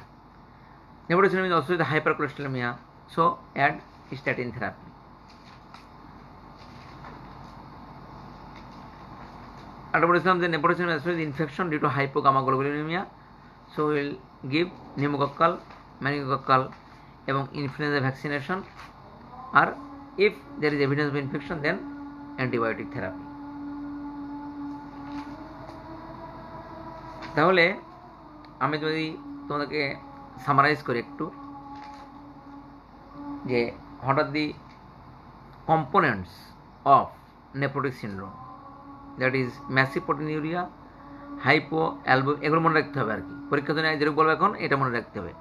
nephrotoxin is also the hypercholesterolemia, so add statin therapy. আর বলেছিলাম যে nephrotoxin is associated with infection due to hypogammaglobulinemia, so we will give pneumococcal, meningococcal এবং influenza vaccination, R if there is evidence of infection then antibiotic therapy. তাহলে আমি যদি তোমাদেরকে summarise করি একটু, যে what are the components of nephrotic syndrome, that is massive proteinuria, hypo albu, এগুলো মনে রাখতে হবে আর কি, পরীক্ষা তো যেরকম বলবো এখন এটা মনে রাখতে হবে।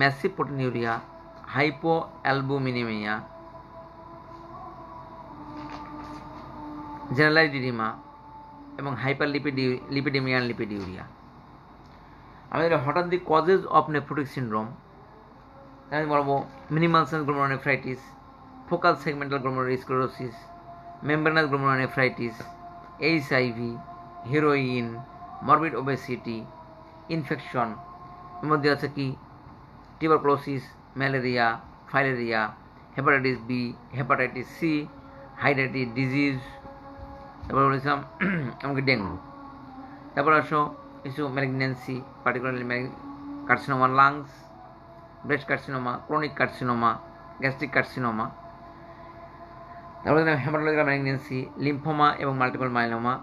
Massive proteinuria, hypo albuminaemia, generalised oedema এবং হাইপার লিপিডেমিয়া অ্যান্ড লিপিডিউরিয়া। আমি হঠাৎ the causes of nephrotic syndrome, আমি বলবো minimal sense glomerulonephritis, focal segmental glomerulosclerosis, membranous glomerulonephritis, HIV, heroin, morbid obesity, infection, এর মধ্যে আছে কি tuberculosis, malaria, filaria, hepatitis B, hepatitis C, হাইড্রেটিস ডিজিজ, তারপর বলেছিলাম এমনকি ডেঙ্গু। তারপর আসো কিছু malignancy, particularly carcinoma lungs, breast carcinoma, chronic carcinoma, gastric carcinoma. তারপরে হেমাটোলজিক্যাল ম্যালিগন্যান্সি, লিম্ফোমা এবং মাল্টিপল মাইলোমা।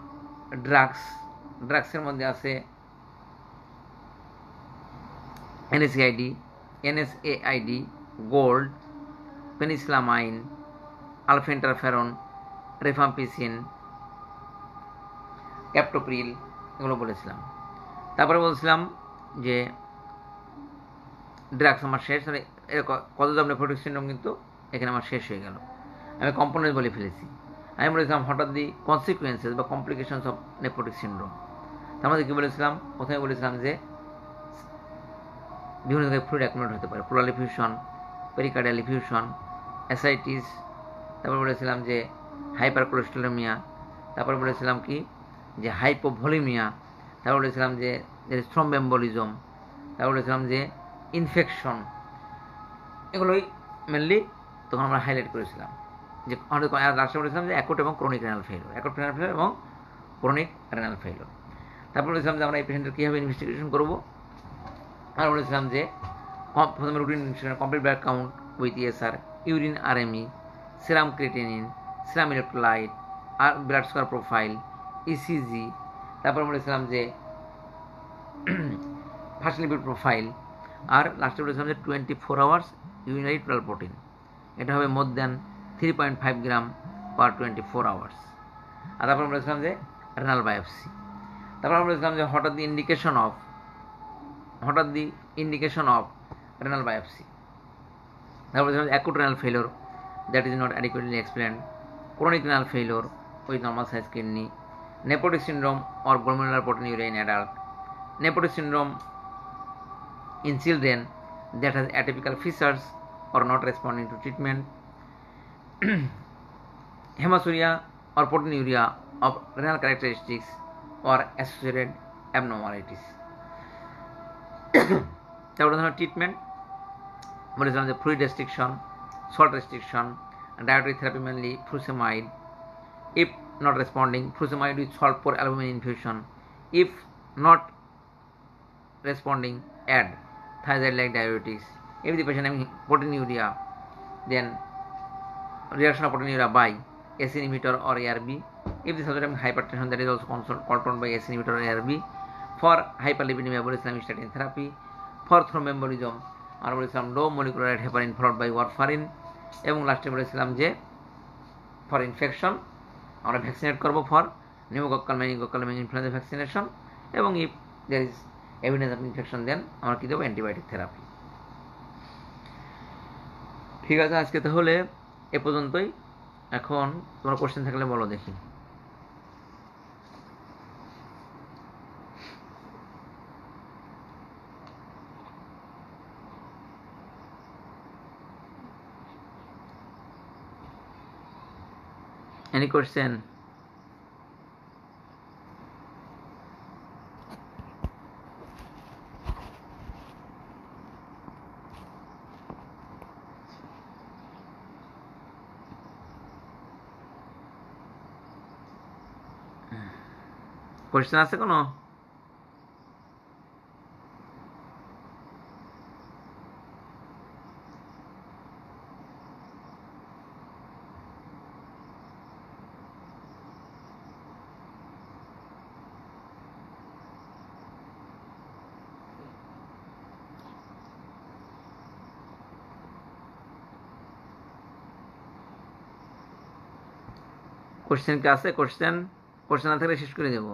ড্রাগসের মধ্যে আছে NSAID, গোল্ড, পেনিসিলামাইন, আলফেন্টারফেরন, রেফাম্পিসিন, ক্যাপটোপ্রিল, এগুলো বলেছিলাম। তারপরে বলছিলাম যে ড্রাগস আমার শেষ, কত দাম নেফ্রোটিক সিন্ড্রোম কিন্তু এখানে আমার শেষ হয়ে গেল, আমি কম্পোনেন্ট বলে ফেলেছি। আমি বলেছিলাম হঠাৎ দি কনসিকুয়েন্সেস বা কমপ্লিকেশনস অফ নেফ্রোটিক সিন্ড্রোম। তার মধ্যে কী বলেছিলাম? প্রথমে বলেছিলাম যে বিভিন্ন জায়গায় ফ্লুইড অ্যাকুমুলেট হতে পারে, প্লুরাল এফিউশন, পেরিকার্ডিয়াল এফিউশন, অ্যাসাইটিস। তারপর বলেছিলাম যে হাইপারকোলেস্টেরোলেমিয়া। তারপর বলেছিলাম কি যে হাইপোভলিমিয়া। তারপর বলেছিলাম যে থ্রম্বোএম্বোলিজম। তারপর বলেছিলাম যে ইনফেকশন। এগুলোই মেনলি তখন আমরা হাইলাইট করেছিলাম। যে লাস্টে বলেছিলাম যে অ্যাকুট এবং ক্রনিক রেনাল ফেইলিওর, এবং ক্রনিক রেনাল ফেইলিওর। তারপর বলেছিলাম যে আমরা এই পেশেন্টের কীভাবে ইনভেস্টিগেশন করবো। আর বলেছিলাম যে প্রথমে routine investigation, complete blood count with ESR, urine RME, serum creatinine, serum electrolyte, আর ব্লাড সুগার প্রোফাইল, ECG। তারপর বলেছিলাম যে ফার্স্ট লিপিড প্রোফাইল। আর লাস্টে বলেছিলাম যে 24 আওয়ার্স ইউরিনারি টোটাল প্রোটিন, এটা হবে মোর দ্যান 3.5 গ্রাম পার 24 আওয়ার্স। আর তারপর বলেছিলাম যে রেনাল বায়োপসি। তারপর আমরা বলেছিলাম যে হঠাৎ দি ইন্ডিকেশন অফ রেনাল বায়োপসি। তারপর বলেছিলাম acute renal failure that is not adequately explained, chronic renal failure with normal size kidney, nephrotic syndrome or glomerular proteinuria in adult, nephrotic syndrome in children that has atypical features or not responding to treatment, hematuria or proteinuria of renal characteristics or associated abnormalities. তারপরে ধরো treatment, বলেছিলাম যে fluid restriction, salt restriction, dietary therapy mainly furosemide, if not responding furosemide with salt for albumin infusion, if not responding add thiazide like diuretics, if the patient having proteinuria then reduction of proteinuria by ACE inhibitor or ARB, if the subject having hypertension that is also controlled by ACE inhibitor or ARB, for hyperlipidemia বলেছিলাম statin therapy, for thromboembolism আর বলেছিলাম low molecular weight heparin followed by warfarin, এবং লাস্টে বলেছিলাম যে for infection আমরা vaccinate করবো for pneumococcal meningococcal influenza vaccination, এবং if there is evidence of infection then আমরা কী দেবো অ্যান্টিবায়োটিক থেরাপি। ঠিক আছে, আজকে তাহলে এ পর্যন্তই। এখন তোমার কোশ্চেন থাকলে বলো দেখি। Any question? কোশ্চেন আছে কোনো? কোশ্চেন কি আছে? কোশ্চেন না থাকলে শেষ করে দেবো।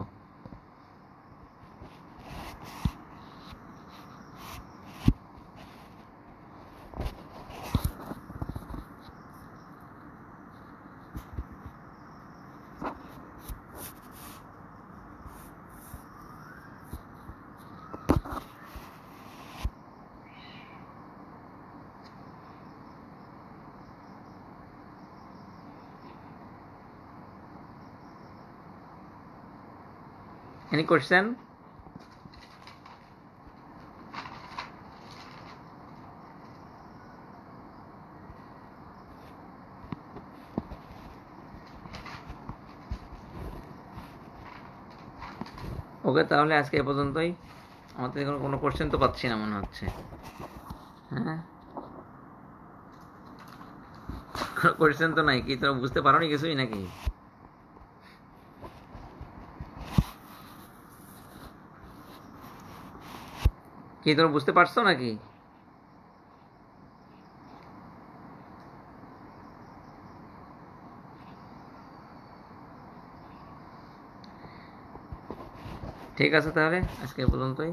Any question? ওকে, তাহলে আজকে এ পর্যন্তই। আমাদের এখন কোনো কোশ্চেন তো পাচ্ছি না মনে হচ্ছে। হ্যাঁ, কোশ্চেন তো নাই। কি তোমরা বুঝতে পারো নি কিছুই নাকি? কি তোমরা বুঝতে পারছো নাকি? ঠিক আছে, তাহলে আজকে এ পর্যন্তই।